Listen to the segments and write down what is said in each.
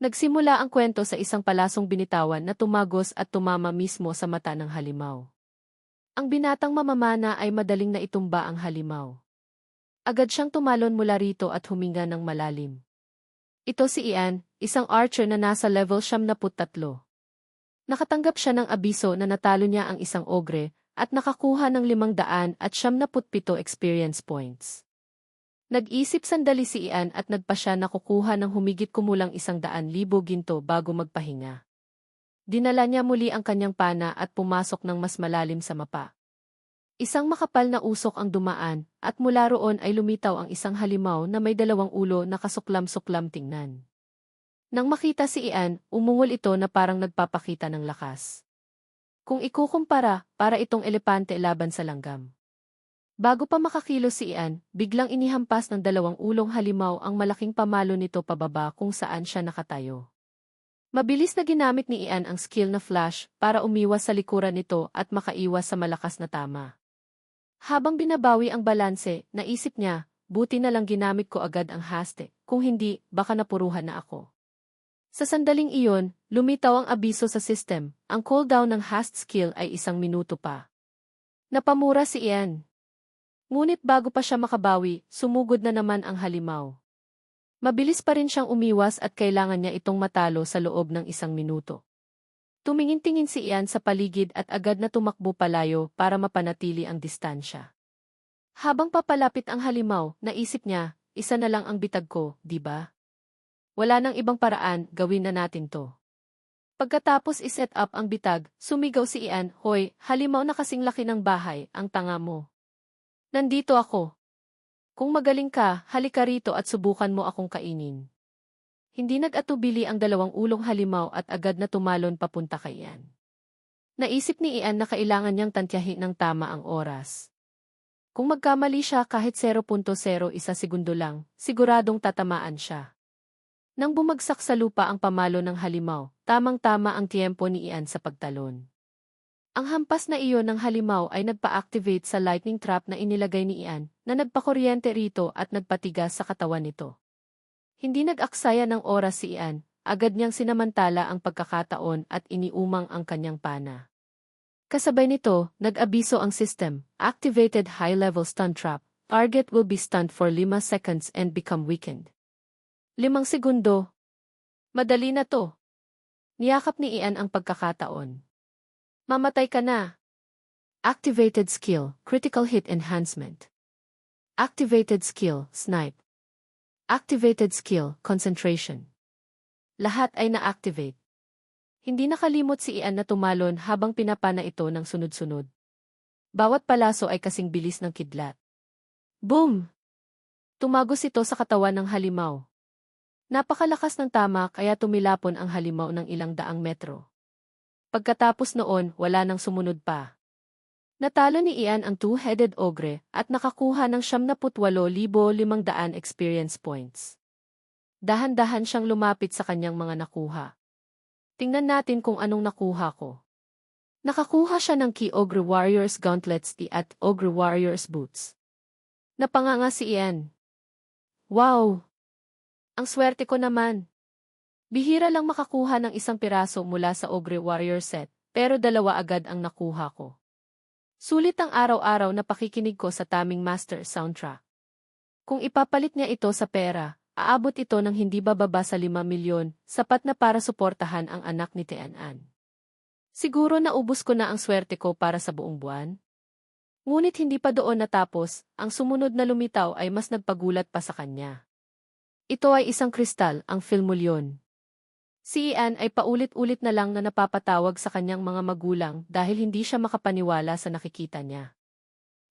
Nagsimula ang kwento sa isang palasong binitawan na tumagos at tumama mismo sa mata ng halimaw. Ang binatang mamamana ay madaling naitumba ang halimaw. Agad siyang tumalon mula rito at huminga ng malalim. Ito si Ian, isang archer na nasa level 73. Nakatanggap siya ng abiso na natalo niya ang isang ogre at nakakuha ng 577 experience points. Nag-isip sandali si Ian at nagpa siya na kukuha ng humigit kumulang 100,000 ginto bago magpahinga. Dinala niya muli ang kanyang pana at pumasok ng mas malalim sa mapa. Isang makapal na usok ang dumaan at mula roon ay lumitaw ang isang halimaw na may 2 ulo na kasuklam-suklam tingnan. Nang makita si Ian, umungol ito na parang nagpapakita ng lakas. Kung ikukumpara, para itong elepante laban sa langgam. Bago pa makakilos si Ian, biglang inihampas ng 2 ulong halimaw ang malaking pamalo nito pababa kung saan siya nakatayo. Mabilis na ginamit ni Ian ang skill na flash para umiwas sa likuran nito at makaiwas sa malakas na tama. Habang binabawi ang balanse, naisip niya, buti na lang ginamit ko agad ang haste, kung hindi, baka napuruhan na ako. Sa sandaling iyon, lumitaw ang abiso sa system, ang cooldown ng haste skill ay 1 minuto pa. Napamura si Ian. Ngunit bago pa siya makabawi, sumugod na naman ang halimaw. Mabilis pa rin siyang umiwas at kailangan niya itong matalo sa loob ng 1 minuto. Tumingin-tingin si Ian sa paligid at agad na tumakbo palayo para mapanatili ang distansya. Habang papalapit ang halimaw, naisip niya, isa na lang ang bitag ko, di ba? Wala nang ibang paraan, gawin na natin to. Pagkatapos iset up ang bitag, sumigaw si Ian, "Hoy, halimaw na kasing laki ng bahay, ang tanga mo. Nandito ako. Kung magaling ka, halika rito at subukan mo akong kainin." Hindi nag-atubili ang 2 ulong halimaw at agad na tumalon papunta kay Ian. Naisip ni Ian na kailangan niyang tantyahin ng tama ang oras. Kung magkamali siya kahit 0.01 segundo lang, siguradong tatamaan siya. Nang bumagsak sa lupa ang pamalo ng halimaw, tamang-tama ang tiempo ni Ian sa pagtalon. Ang hampas na iyon ng halimaw ay nagpa-activate sa lightning trap na inilagay ni Ian, na nagpakuryente rito at nagpatigas sa katawan nito. Hindi nag-aksaya ng oras si Ian, agad niyang sinamantala ang pagkakataon at iniumang ang kanyang pana. Kasabay nito, nag-abiso ang system, activated high-level stun trap, target will be stunned for 5 seconds and become weakened. 5 segundo. Madali na to. Niyakap ni Ian ang pagkakataon. Mamatay ka na. Activated skill, critical hit enhancement. Activated skill, snipe. Activated skill, concentration. Lahat ay na-activate. Hindi nakalimot si Ian na tumalon habang pinapana ito ng sunod-sunod. Bawat palaso ay kasing bilis ng kidlat. Boom! Tumagos ito sa katawan ng halimaw. Napakalakas ng tama kaya tumilapon ang halimaw ng 100 metro. Pagkatapos noon, wala nang sumunod pa. Natalo ni Ian ang two-headed ogre at nakakuha ng 78,500 experience points. Dahan-dahan siyang lumapit sa kanyang mga nakuha. Tingnan natin kung anong nakuha ko. Nakakuha siya ng Key Ogre Warriors Gauntlets at Ogre Warriors Boots. Napanganga si Ian. Wow! Ang swerte ko naman. Bihira lang makakuha ng 1 piraso mula sa Ogre Warrior set, pero 2 agad ang nakuha ko. Sulit ang araw-araw na pakikinig ko sa Taming Master soundtrack. Kung ipapalit niya ito sa pera, aabot ito ng hindi bababa sa 5 milyon, sapat na para suportahan ang anak ni Tian-an. Siguro naubos ko na ang swerte ko para sa buong buwan. Ngunit hindi pa doon natapos, ang sumunod na lumitaw ay mas nagpagulat pa sa kanya. Ito ay isang kristal, ang Filmulyon. Si Ian ay paulit-ulit na lang na napapatawag sa kanyang mga magulang dahil hindi siya makapaniwala sa nakikita niya.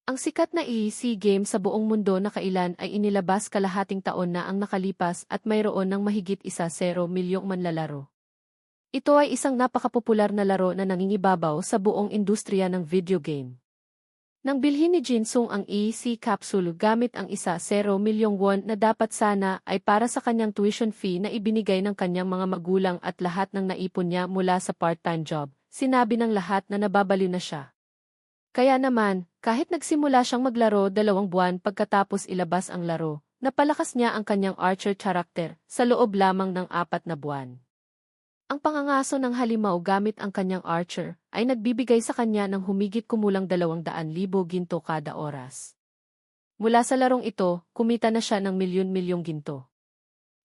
Ang sikat na EC game sa buong mundo na kailan ay inilabas kalahating taon na ang nakalipas at mayroon ng mahigit 1.0 milyong manlalaro. Ito ay isang napakapopular na laro na nangingibabaw sa buong industriya ng video game. Nang bilhin ni Jinsung ang EC capsule gamit ang 1.0 milyong won na dapat sana ay para sa kanyang tuition fee na ibinigay ng kanyang mga magulang at lahat ng naipon niya mula sa part-time job, sinabi ng lahat na nababaliw na siya. Kaya naman, kahit nagsimula siyang maglaro 2 buwan pagkatapos ilabas ang laro, napalakas niya ang kanyang archer character sa loob lamang ng 4 na buwan. Ang pangangaso ng halimaw gamit ang kanyang archer ay nagbibigay sa kanya ng humigit kumulang 200,000 ginto kada oras. Mula sa larong ito, kumita na siya ng milyon-milyong ginto.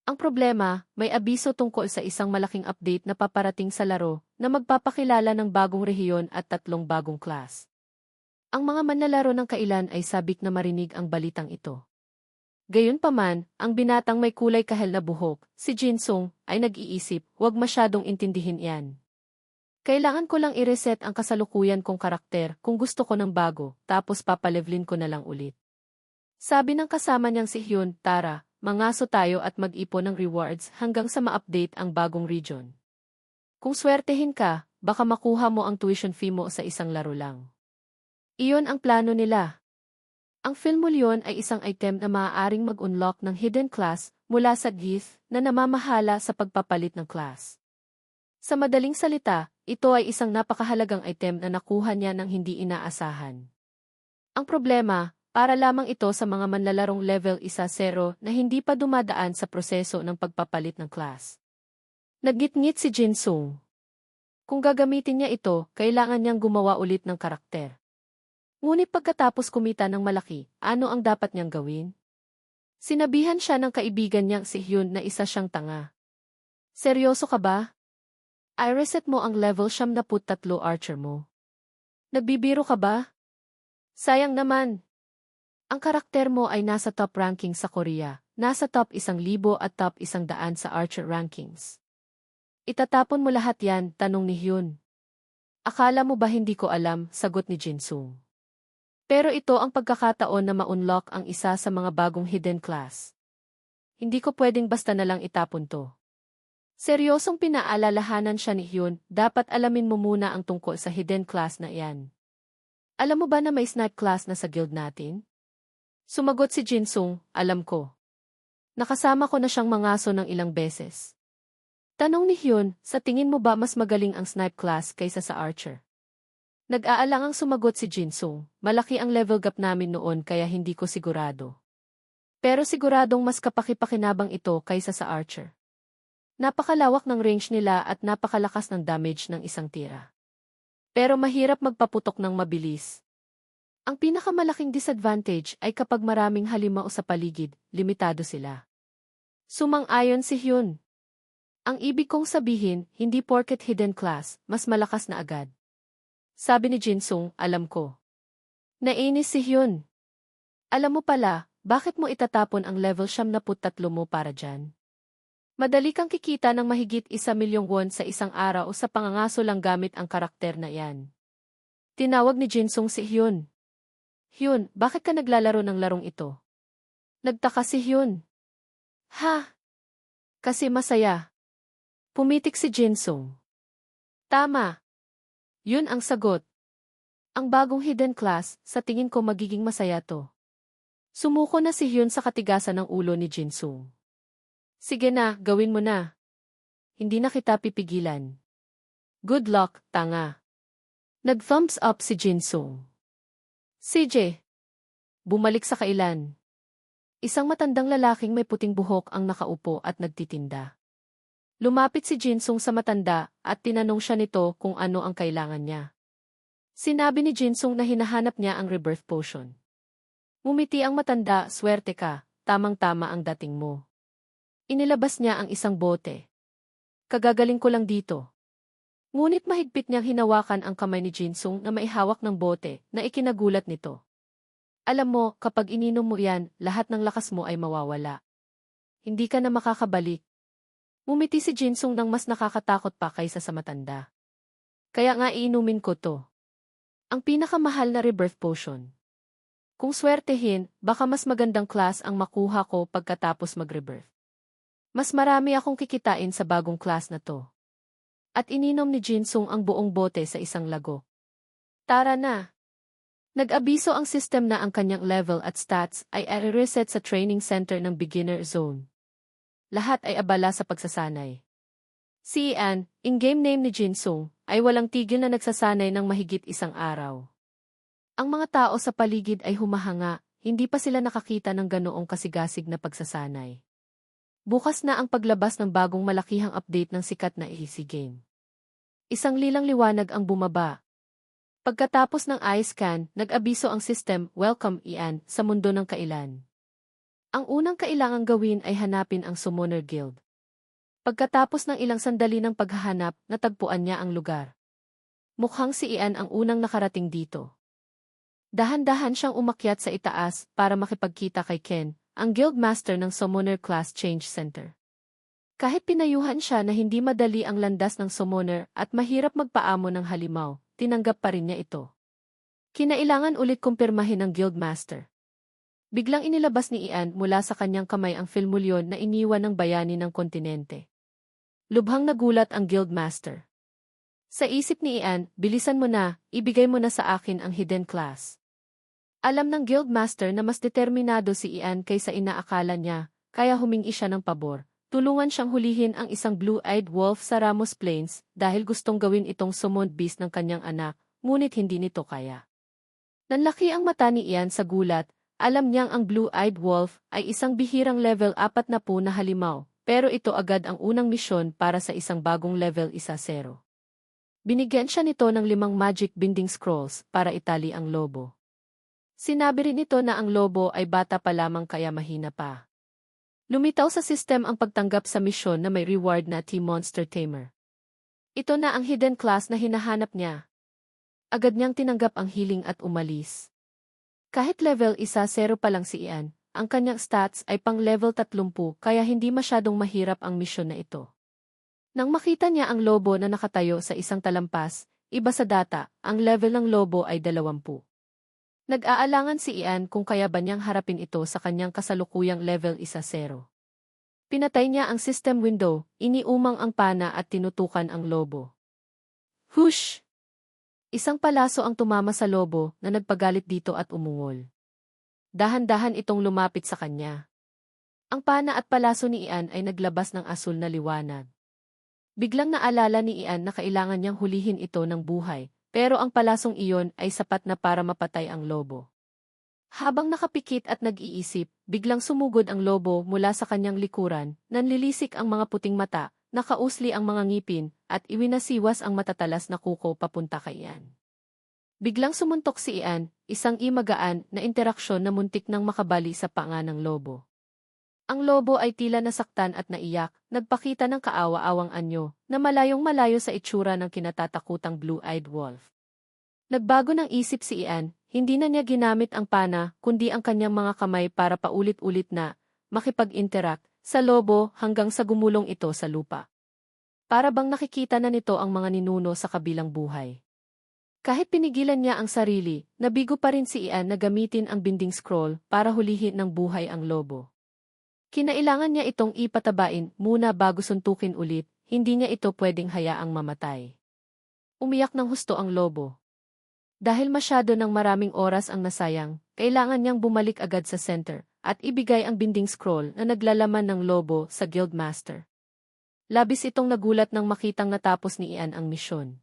Ang problema, may abiso tungkol sa isang malaking update na paparating sa laro na magpapakilala ng bagong rehiyon at 3 bagong class. Ang mga manlalaro ng kailan ay sabik na marinig ang balitang ito. Gayunpaman, ang binatang may kulay kahel na buhok, si Jinsung, ay nag-iisip, huwag masyadong intindihin iyan. Kailangan ko lang i-reset ang kasalukuyan kong karakter kung gusto ko ng bago, tapos papalevlin ko na lang ulit. Sabi ng kasama niyang si Hyun, tara, mangaso tayo at mag-ipon ng rewards hanggang sa ma-update ang bagong region. Kung swertehin ka, baka makuha mo ang tuition fee mo sa isang laro lang. Iyon ang plano nila. Ang Filmulyon ay isang item na maaaring mag-unlock ng hidden class mula sa gift na namamahala sa pagpapalit ng class. Sa madaling salita, ito ay isang napakahalagang item na nakuha niya ng hindi inaasahan. Ang problema, para lamang ito sa mga manlalarong level 1-0 na hindi pa dumadaan sa proseso ng pagpapalit ng class. Naggitngit si Jinsung. Kung gagamitin niya ito, kailangan niyang gumawa ulit ng karakter. Ngunit pagkatapos kumita ng malaki, ano ang dapat niyang gawin? Sinabihan siya ng kaibigan niyang si Hyun na isa siyang tanga. Seryoso ka ba? I-reset mo ang level 73 archer mo. Nagbibiro ka ba? Sayang naman. Ang karakter mo ay nasa top ranking sa Korea, nasa top 1,000 at top 100 sa Archer rankings. Itatapon mo lahat yan, tanong ni Hyun. Akala mo ba hindi ko alam, sagot ni Jinsung. Pero ito ang pagkakataon na ma-unlock ang isa sa mga bagong hidden class. Hindi ko pwedeng basta na lang itapon to. Seryosong pinaalalahanan siya ni Hyun, dapat alamin mo muna ang tungkol sa hidden class na iyan. Alam mo ba na may snipe class na sa guild natin? Sumagot si Jinsung, alam ko. Nakasama ko na siyang mangaso ng ilang beses. Tanong ni Hyun, sa tingin mo ba mas magaling ang snipe class kaysa sa archer? Nag-aalangang sumagot si Jinsung, malaki ang level gap namin noon kaya hindi ko sigurado. Pero siguradong mas kapaki-pakinabang ito kaysa sa archer. Napakalawak ng range nila at napakalakas ng damage ng isang tira. Pero mahirap magpaputok ng mabilis. Ang pinakamalaking disadvantage ay kapag maraming halimaw sa paligid, limitado sila. Sumang-ayon si Hyun. Ang ibig kong sabihin, hindi porket hidden class, mas malakas na agad. Sabi ni Jinsung, alam ko. Nainis si Hyun. Alam mo pala, bakit mo itatapon ang level 73 mo para dyan? Madali kang kikita ng mahigit 1,000,000 won sa isang araw sa pangangaso lang gamit ang karakter na yan. Tinawag ni Jinsung si Hyun. Hyun, bakit ka naglalaro ng larong ito? Nagtaka si Hyun. Ha? Kasi masaya. Pumitik si Jinsung. Tama. Yun ang sagot. Ang bagong hidden class, sa tingin ko magiging masaya to. Sumuko na si Hyun sa katigasan ng ulo ni Jinsung. Sige na, gawin mo na. Hindi na kita pipigilan. Good luck, tanga. Nag-thumbs up si Jinsung. CJ. Bumalik sa kailan. Isang matandang lalaking may puting buhok ang nakaupo at nagtitinda. Lumapit si Jinsung sa matanda at tinanong siya nito kung ano ang kailangan niya. Sinabi ni Jinsung na hinahanap niya ang rebirth potion. Ngumiti ang matanda, swerte ka, tamang-tama ang dating mo. Inilabas niya ang isang bote. Kagagaling ko lang dito. Ngunit mahigpit niyang hinawakan ang kamay ni Jinsung na maihawak ng bote na ikinagulat nito. Alam mo, kapag ininom mo yan, lahat ng lakas mo ay mawawala. Hindi ka na makakabalik. Ngumiti si Jinsung nang mas nakakatakot pa kaysa sa matanda. Kaya nga iinumin ko to. Ang pinakamahal na rebirth potion. Kung swertehin, baka mas magandang class ang makuha ko pagkatapos mag-rebirth. Mas marami akong kikitain sa bagong class na to. At ininom ni Jinsung ang buong bote sa isang lago. Tara na! Nag-abiso ang system na ang kanyang level at stats ay i-reset sa training center ng beginner zone. Lahat ay abala sa pagsasanay. Si Ian, in-game name ni Jinsung, ay walang tigil na nagsasanay ng mahigit isang araw. Ang mga tao sa paligid ay humahanga, hindi pa sila nakakita ng ganoong kasigasig na pagsasanay. Bukas na ang paglabas ng bagong malakihang update ng sikat na easy game. Isang lilang liwanag ang bumaba. Pagkatapos ng eye scan, nag-abiso ang system, "Welcome, Ian, sa mundo ng kailan." Ang unang kailangang gawin ay hanapin ang Summoner Guild. Pagkatapos ng ilang sandali ng paghahanap, natagpuan niya ang lugar. Mukhang si Ian ang unang nakarating dito. Dahan-dahan siyang umakyat sa itaas para makipagkita kay Ken, ang Guildmaster ng Summoner Class Change Center. Kahit pinayuhan siya na hindi madali ang landas ng Summoner at mahirap magpaamo ng halimaw, tinanggap pa rin niya ito. Kinailangan ulit kumpirmahin ng Guildmaster. Biglang inilabas ni Ian mula sa kanyang kamay ang filmulyon na iniwan ng bayani ng kontinente. Lubhang nagulat ang Guildmaster. Sa isip ni Ian, bilisan mo na, ibigay mo na sa akin ang hidden class. Alam ng Guildmaster na mas determinado si Ian kaysa inaakala niya, kaya humingi siya ng pabor. Tulungan siyang hulihin ang isang blue-eyed wolf sa Ramos Plains dahil gustong gawin itong summoned beast ng kanyang anak, ngunit hindi nito kaya. Nanlaki ang mata ni Ian sa gulat. Alam niyang ang blue-eyed wolf ay isang bihirang level 40 na halimaw, pero ito agad ang unang misyon para sa isang bagong level 10. Binigyan siya nito ng 5 magic binding scrolls para itali ang lobo. Sinabi rin nito na ang lobo ay bata pa lamang kaya mahina pa. Lumitaw sa system ang pagtanggap sa misyon na may reward na T-Monster Tamer. Ito na ang hidden class na hinahanap niya. Agad niyang tinanggap ang healing at umalis. Kahit level 10 pa lang si Ian, ang kanyang stats ay pang level 30 kaya hindi masyadong mahirap ang misyon na ito. Nang makita niya ang lobo na nakatayo sa isang talampas, iba sa data, ang level ng lobo ay 20. Nag-aalangan si Ian kung kaya ba niyang harapin ito sa kanyang kasalukuyang level 10. Pinatay niya ang system window, iniumang ang pana at tinutukan ang lobo. Hush! Isang palaso ang tumama sa lobo na nagpagalit dito at umungol. Dahan-dahan itong lumapit sa kanya. Ang pana at palaso ni Ian ay naglabas ng asul na liwanag. Biglang naalala ni Ian na kailangan niyang hulihin ito ng buhay, pero ang palasong iyon ay sapat na para mapatay ang lobo. Habang nakapikit at nag-iisip, biglang sumugod ang lobo mula sa kanyang likuran, nanlilisik ang mga puting mata, nakausli ang mga ngipin, at iwinasiwas ang matatalas na kuko papunta kay Ian. Biglang sumuntok si Ian, isang imagaan na interaksyon na muntik nang makabali sa panga ng lobo. Ang lobo ay tila nasaktan at naiyak, nagpakita ng kaawa-awang anyo, na malayong-malayo sa itsura ng kinatatakutang blue-eyed wolf. Nagbago ng isip si Ian, hindi na niya ginamit ang pana, kundi ang kanyang mga kamay para paulit-ulit na makipag-interact sa lobo hanggang sa gumulong ito sa lupa. Para bang nakikita na nito ang mga ninuno sa kabilang buhay. Kahit pinigilan niya ang sarili, nabigo pa rin si Ian na gamitin ang binding scroll para hulihin ng buhay ang lobo. Kinailangan niya itong ipatabain muna bago suntukin ulit, hindi niya ito pwedeng hayaang mamatay. Umiyak ng husto ang lobo. Dahil masyado ng maraming oras ang nasayang, kailangan niyang bumalik agad sa center at ibigay ang binding scroll na naglalaman ng lobo sa Guildmaster. Labis itong nagulat nang makitang natapos ni Ian ang misyon.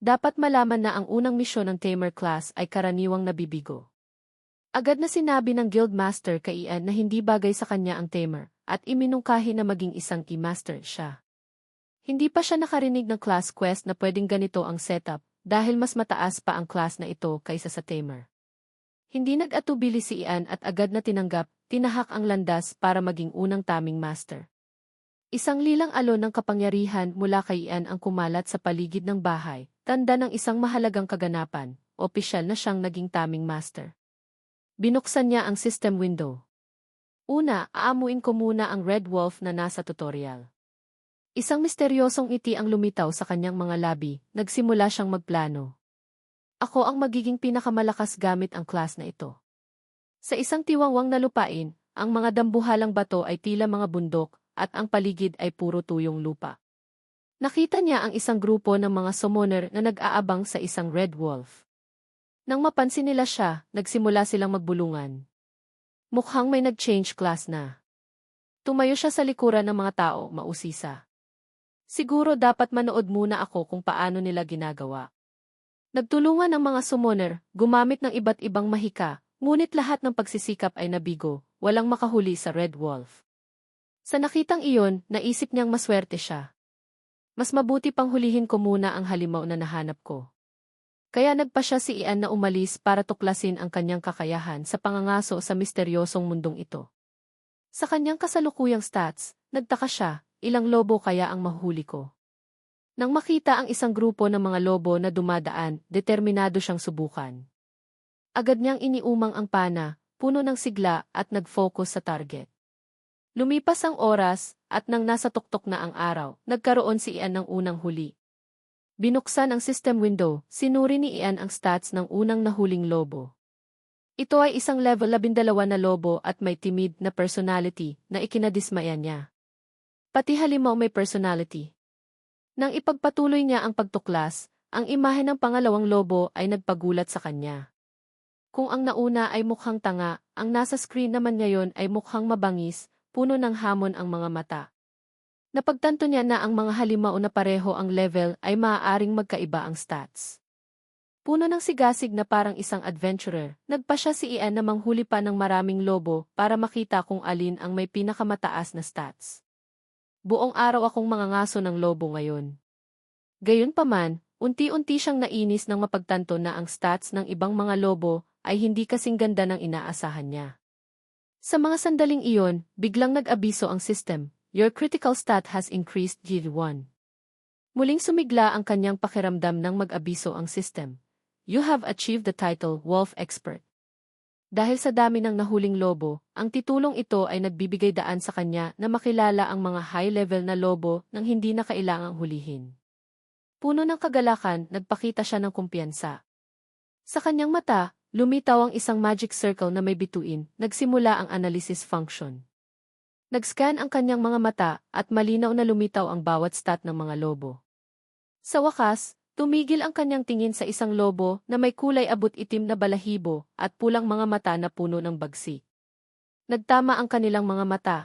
Dapat malaman na ang unang misyon ng Tamer class ay karaniwang nabibigo. Agad na sinabi ng Guildmaster kay Ian na hindi bagay sa kanya ang Tamer, at iminungkahi na maging isang Keymaster siya. Hindi pa siya nakarinig ng class quest na pwedeng ganito ang setup, dahil mas mataas pa ang class na ito kaysa sa Tamer. Hindi nag-atubili si Ian at agad na tinanggap, tinahak ang landas para maging unang taming master. Isang lilang alon ng kapangyarihan mula kay Ian ang kumalat sa paligid ng bahay, tanda ng isang mahalagang kaganapan, opisyal na siyang naging taming master. Binuksan niya ang system window. Una, aamuin ko muna ang Red Wolf na nasa tutorial. Isang misteryosong ngiti ang lumitaw sa kanyang mga labi, nagsimula siyang magplano. Ako ang magiging pinakamalakas gamit ang class na ito. Sa isang tiwangwang na lupain, ang mga dambuhalang bato ay tila mga bundok, at ang paligid ay puro tuyong lupa. Nakita niya ang isang grupo ng mga summoner na nag-aabang sa isang Red Wolf. Nang mapansin nila siya, nagsimula silang magbulungan. Mukhang may nag-change class na. Tumayo siya sa likuran ng mga tao, mausisa. Siguro dapat manood muna ako kung paano nila ginagawa. Nagtulungan ang mga summoner, gumamit ng iba't ibang mahika, Ngunit lahat ng pagsisikap ay nabigo, walang makahuli sa Red Wolf. Sa nakitang iyon, naisip niyang maswerte siya. Mas mabuti pang hulihin ko muna ang halimaw na nahanap ko. Kaya nagpa siya si Ian na umalis para tuklasin ang kanyang kakayahan sa pangangaso sa misteryosong mundong ito. Sa kanyang kasalukuyang stats, nagtaka siya, ilang lobo kaya ang mahuli ko. Nang makita ang isang grupo ng mga lobo na dumadaan, determinado siyang subukan. Agad niyang iniumang ang pana, puno ng sigla at nag-focus sa target. Lumipas ang oras, at nang nasa tuktok na ang araw, nagkaroon si Ian ng unang huli. Binuksan ang system window, sinuri ni Ian ang stats ng unang nahuling lobo. Ito ay isang level 12 na lobo at may timid na personality na ikinadismaya niya. Pati halimaw may personality. Nang ipagpatuloy niya ang pagtuklas, ang imahe ng pangalawang lobo ay nagpagulat sa kanya. Kung ang nauna ay mukhang tanga, ang nasa screen naman ngayon ay mukhang mabangis, puno ng hamon ang mga mata. Napagtanto niya na ang mga halimaw na pareho ang level ay maaaring magkaiba ang stats. Puno ng sigasig na parang isang adventurer, nagpa siya si Ian na manghuli pa ng maraming lobo para makita kung alin ang may pinakamataas na stats. Buong araw akong mangangaso ng lobo ngayon. Gayunpaman, unti-unti siyang nainis nang mapagtanto na ang stats ng ibang mga lobo ay hindi kasing ganda ng inaasahan niya. Sa mga sandaling iyon, biglang nag-abiso ang system, "Your critical stat has increased G1." Muling sumigla ang kanyang pakiramdam nang mag-abiso ang system. "You have achieved the title Wolf Expert." Dahil sa dami ng nahuling lobo, ang titulong ito ay nagbibigay daan sa kanya na makilala ang mga high-level na lobo nang hindi na kailangang hulihin. Puno ng kagalakan, nagpakita siya ng kumpiyansa. Sa kanyang mata, lumitaw ang isang magic circle na may bituin, nagsimula ang analysis function. Nag-scan ang kanyang mga mata at malinaw na lumitaw ang bawat stat ng mga lobo. Sa wakas, tumigil ang kanyang tingin sa isang lobo na may kulay abot itim na balahibo at pulang mga mata na puno ng bagsi. Nagtama ang kanilang mga mata.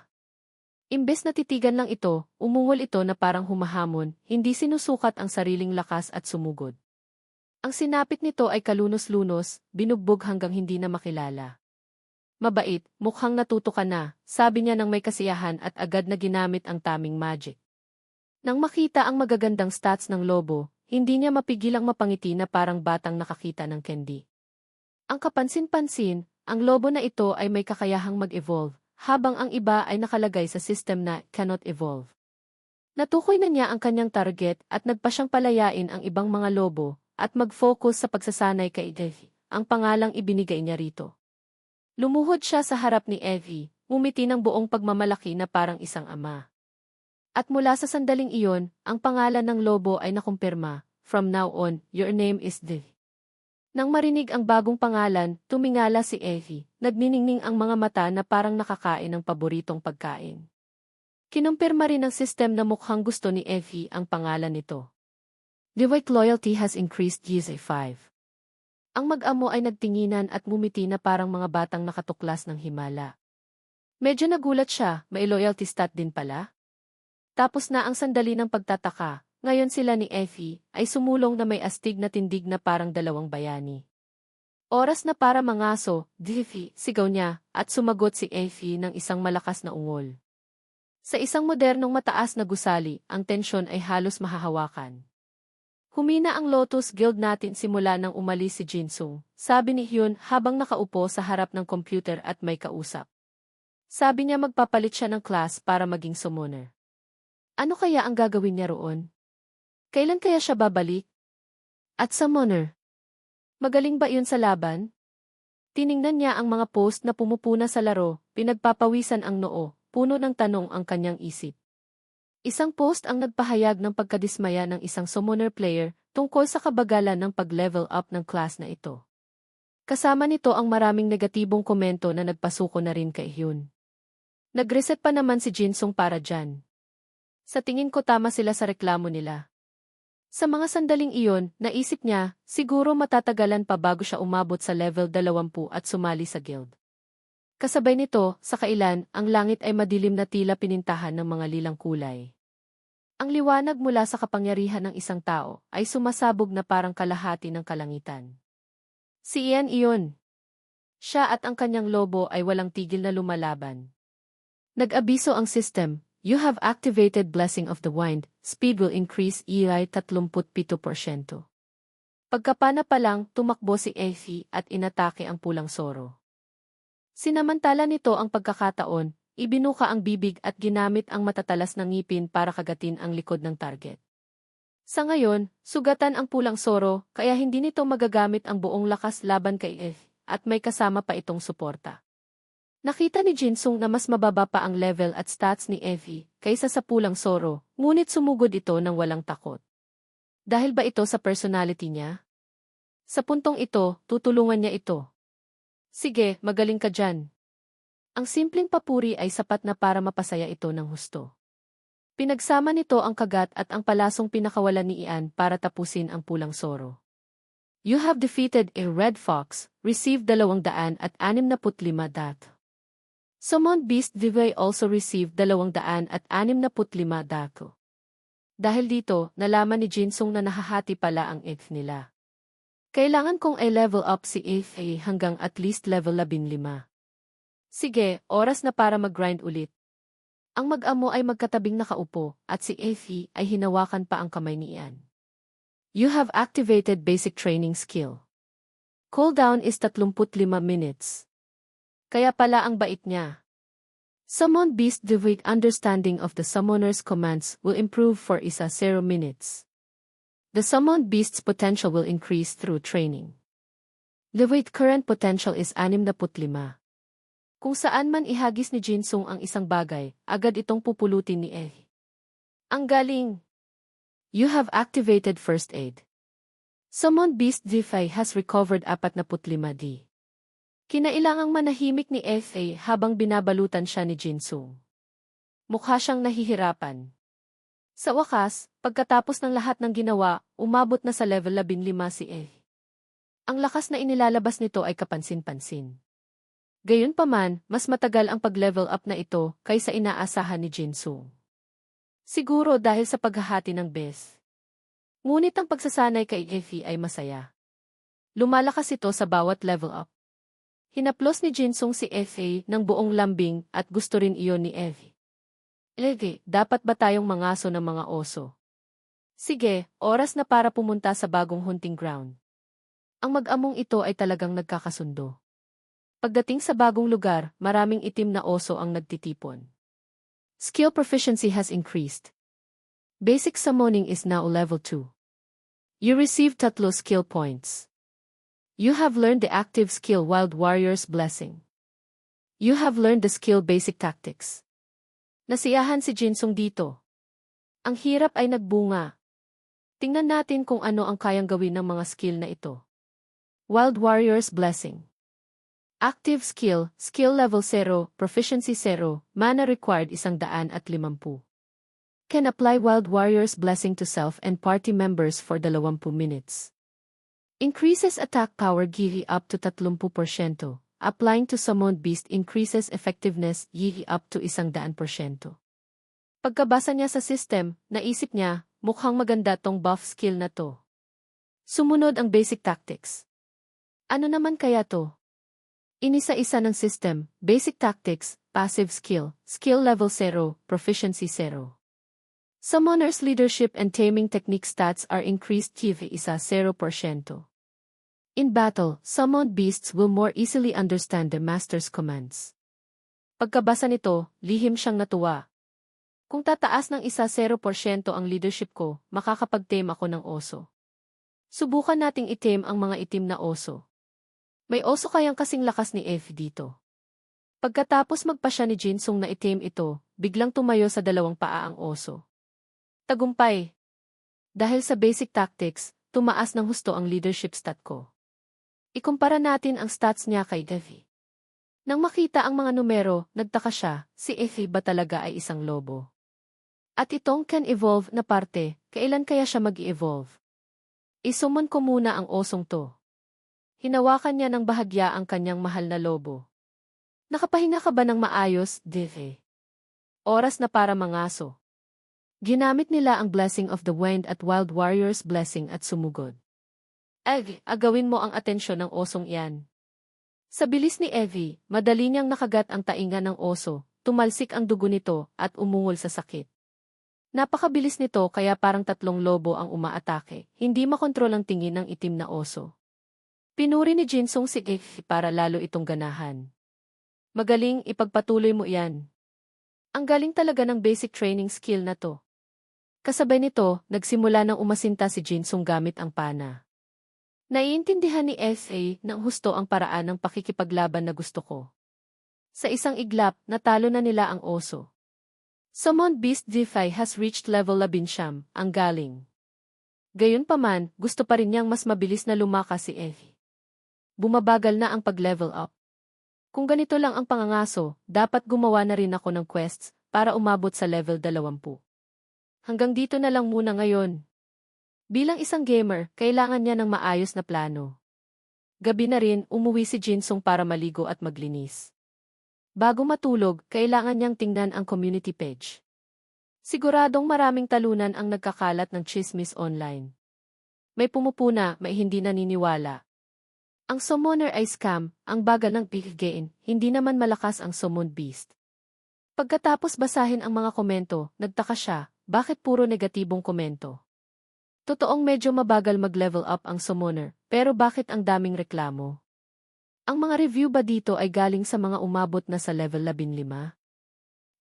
Imbes na titigan lang ito, umungol ito na parang humahamon, hindi sinusukat ang sariling lakas at sumugod. Ang sinapit nito ay kalunos-lunos, binugbog hanggang hindi na makilala. "Mabait, mukhang natuto ka na," sabi niya nang may kasiyahan at agad na ginamit ang taming magic. Nang makita ang magagandang stats ng lobo, hindi niya mapigilang mapangiti na parang batang nakakita ng candy. Ang kapansin-pansin, ang lobo na ito ay may kakayahang mag-evolve, habang ang iba ay nakalagay sa system na cannot evolve. Natukoy na niya ang kanyang target at nagpa siyang palayain ang ibang mga lobo at mag-focus sa pagsasanay kay Evie, ang pangalang ibinigay niya rito. Lumuhod siya sa harap ni Evie, umiti ng buong pagmamalaki na parang isang ama. At mula sa sandaling iyon, ang pangalan ng lobo ay nakumpirma, "From now on, your name is Evie." Nang marinig ang bagong pangalan, tumingala si Evie, nagniningning ang mga mata na parang nakakain ng paboritong pagkain. Kinumpirma rin ng system na mukhang gusto ni Evie ang pangalan nito. "Devoid loyalty has increased GZ5." Ang mag-amo ay nagtinginan at ngumiti na parang mga batang nakatuklas ng himala. Medyo nagulat siya, may loyalty stat din pala? Tapos na ang sandali ng pagtataka, ngayon sila ni Evie ay sumulong na may astig na tindig na parang dalawang bayani. "Oras na para mangaso, Evie," sigaw niya, at sumagot si Evie ng isang malakas na ungol. Sa isang modernong mataas na gusali, ang tensyon ay halos mahahawakan. "Humina ang Lotus Guild natin simula nang umalis si Jinsung," sabi ni Hyun habang nakaupo sa harap ng computer at may kausap. Sabi niya magpapalit siya ng class para maging summoner. Ano kaya ang gagawin niya roon? Kailan kaya siya babalik? At summoner? Magaling ba iyon sa laban? Tiningnan niya ang mga post na pumupuna sa laro, pinagpapawisan ang noo, puno ng tanong ang kanyang isip. Isang post ang nagpahayag ng pagkadismaya ng isang summoner player tungkol sa kabagalan ng pag-level up ng class na ito. Kasama nito ang maraming negatibong komento na nagpasuko na rin kay Hyun. Nag-reset pa naman si Jinsung para dyan. Sa tingin ko tama sila sa reklamo nila. Sa mga sandaling iyon, naisip niya, siguro matatagalan pa bago siya umabot sa level 20 at sumali sa guild. Kasabay nito, sa kailan, ang langit ay madilim na tila pinintahan ng mga lilang kulay. Ang liwanag mula sa kapangyarihan ng isang tao ay sumasabog na parang kalahati ng kalangitan. Si Ian iyon. Siya at ang kanyang lobo ay walang tigil na lumalaban. Nag-abiso ang system, "You have activated Blessing of the Wind, speed will increase EI 37%. Pagkapana pa lang, tumakbo si Effie at inatake ang pulang soro. Sinamantala nito ang pagkakataon, ibinuka ang bibig at ginamit ang matatalas na ngipin para kagatin ang likod ng target. Sa ngayon, sugatan ang pulang soro, kaya hindi nito magagamit ang buong lakas laban kay Effie, at may kasama pa itong suporta. Nakita ni Jinsung na mas mababa pa ang level at stats ni Effie kaysa sa pulang soro, ngunit sumugod ito ng walang takot. Dahil ba ito sa personality niya? Sa puntong ito, tutulungan niya ito. Sige, magaling ka dyan. Ang simpleng papuri ay sapat na para mapasaya ito ng husto. Pinagsama nito ang kagat at ang palasong pinakawalan ni Ian para tapusin ang pulang soro. You have defeated a red fox, received 265 dat. Summoned Beast Vivay also received 265 dako. Dahil dito, nalaman ni Jinsung na nahahati pala ang ETH nila. Kailangan kong i-level up si ETH hanggang at least level 15. Sige, oras na para mag-grind ulit. Ang mag-amo ay magkatabing nakaupo, at si ETH ay hinawakan pa ang kamay ni Ian. You have activated basic training skill. Cooldown is 35 minutes. Kaya pala ang bait niya. Summon Beast Divine understanding of the summoner's commands will improve for isa 0 minutes. The summoned beast's potential will increase through training. Divine current potential is 65. Kung saan man ihagis ni Jinsung ang isang bagay, agad itong pupulutin ni Effie. Ang galing! You have activated first aid. Summoned Beast Divine has recovered 45D. Kinailangang manahimik ni Effie habang binabalutan siya ni Jinsung. Mukha siyang nahihirapan. Sa wakas, pagkatapos ng lahat ng ginawa, umabot na sa level 15 si Effie. Ang lakas na inilalabas nito ay kapansin-pansin. Gayunpaman, mas matagal ang pag-level up na ito kaysa inaasahan ni Jinsung. Siguro dahil sa paghahati ng best. Ngunit ang pagsasanay kay Effie ay masaya. Lumalakas ito sa bawat level up. Hinaplos ni Jinsung si Effie ng buong lambing at gusto rin iyon ni Effie. Dapat ba tayong mangaso ng mga oso? Sige, oras na para pumunta sa bagong hunting ground. Ang mag-among ito ay talagang nagkakasundo. Pagdating sa bagong lugar, maraming itim na oso ang nagtitipon. Skill proficiency has increased. Basic summoning is now level 2. You receive 3 skill points. You have learned the active skill Wild Warrior's Blessing. You have learned the skill Basic Tactics. Nasiyahan si Jinsung dito. Ang hirap ay nagbunga. Tingnan natin kung ano ang kayang gawin ng mga skill na ito. Wild Warrior's Blessing. Active skill, skill level 0, proficiency 0, mana required 150. Can apply Wild Warrior's Blessing to self and party members for 20 minutes. Increases attack power GV up to 30%. Applying to summoned beast increases effectiveness GV up to 100%. Pagkabasa niya sa system, naisip niya, mukhang maganda tong buff skill na to. Sumunod ang basic tactics. Ano naman kaya to? Inisa-isa ng system, basic tactics, passive skill, skill level 0, proficiency 0. Summoner's leadership and taming technique stats are increased GV isa 0%. In battle, summoned beasts will more easily understand the master's commands. Pagkabasa nito, lihim siyang natuwa. Kung tataas ng isa 0% ang leadership ko, makakapag-tame ako ng oso. Subukan nating i-tame ang mga itim na oso. May oso kayang kasing lakas ni Effie dito. Pagkatapos magpasya ni Jinsung na i-tame ito, biglang tumayo sa 2 paa ang oso. Tagumpay! Dahil sa basic tactics, tumaas ng husto ang leadership stat ko. Ikumpara natin ang stats niya kay Effie. Nang makita ang mga numero, nagtaka siya, si Effie ba talaga ay isang lobo? At itong can evolve na parte, kailan kaya siya mag-i-evolve? Isumon ko muna ang osong to. Hinawakan niya ng bahagya ang kanyang mahal na lobo. Nakapahinga ka ba ng maayos, Effie? Oras na para mangaso. Ginamit nila ang Blessing of the Wind at Wild Warrior's Blessing at sumugod. Agawin mo ang atensyon ng osong iyan. Sa bilis ni Evie, madali niyang nakagat ang tainga ng oso, tumalsik ang dugo nito at umungol sa sakit. Napakabilis nito kaya parang tatlong lobo ang umaatake, hindi makontrol ang tingin ng itim na oso. Pinuri ni Jinsung si Evie para lalo itong ganahan. Magaling, ipagpatuloy mo yan. Ang galing talaga ng basic training skill na to. Kasabay nito, nagsimula ng umasinta si Jinsung gamit ang pana. Naiintindihan ni SA ng husto ang paraan ng pakikipaglaban na gusto ko. Sa isang iglap, natalo na nila ang oso. Summon Beast Defy has reached level 11, ang galing. Gayunpaman, gusto pa rin niyang mas mabilis na lumakas si Evie. Bumabagal na ang pag-level up. Kung ganito lang ang pangangaso, dapat gumawa na rin ako ng quests para umabot sa level 20. Hanggang dito na lang muna ngayon. Bilang isang gamer, kailangan niya ng maayos na plano. Gabi na rin, umuwi si Jinsung para maligo at maglinis. Bago matulog, kailangan niyang tingnan ang community page. Siguradong maraming talunan ang nagkakalat ng chismis online. May pumupuna, may hindi naniniwala. Ang summoner ay scam, ang bagal ng big gain, hindi naman malakas ang summon beast. Pagkatapos basahin ang mga komento, nagtaka siya, bakit puro negatibong komento? Totoong medyo mabagal mag-level up ang summoner, pero bakit ang daming reklamo? Ang mga review ba dito ay galing sa mga umabot na sa level 15?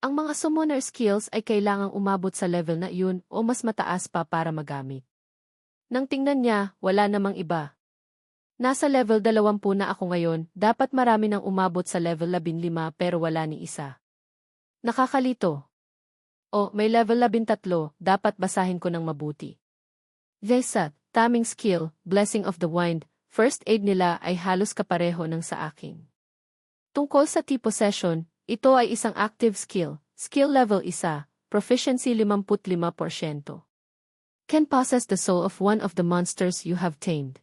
Ang mga summoner skills ay kailangang umabot sa level na yun o mas mataas pa para magamit. Nang tingnan niya, wala namang iba. Nasa level 20 na ako ngayon, dapat marami nang umabot sa level 15 pero wala ni isa. Nakakalito. O, may level 13, dapat basahin ko ng mabuti. Vesat, taming skill, blessing of the wind, first aid nila ay halos kapareho ng sa akin. Tungkol sa T-possession, ito ay isang active skill, skill level 1, proficiency 55%. Can possess the soul of one of the monsters you have tamed.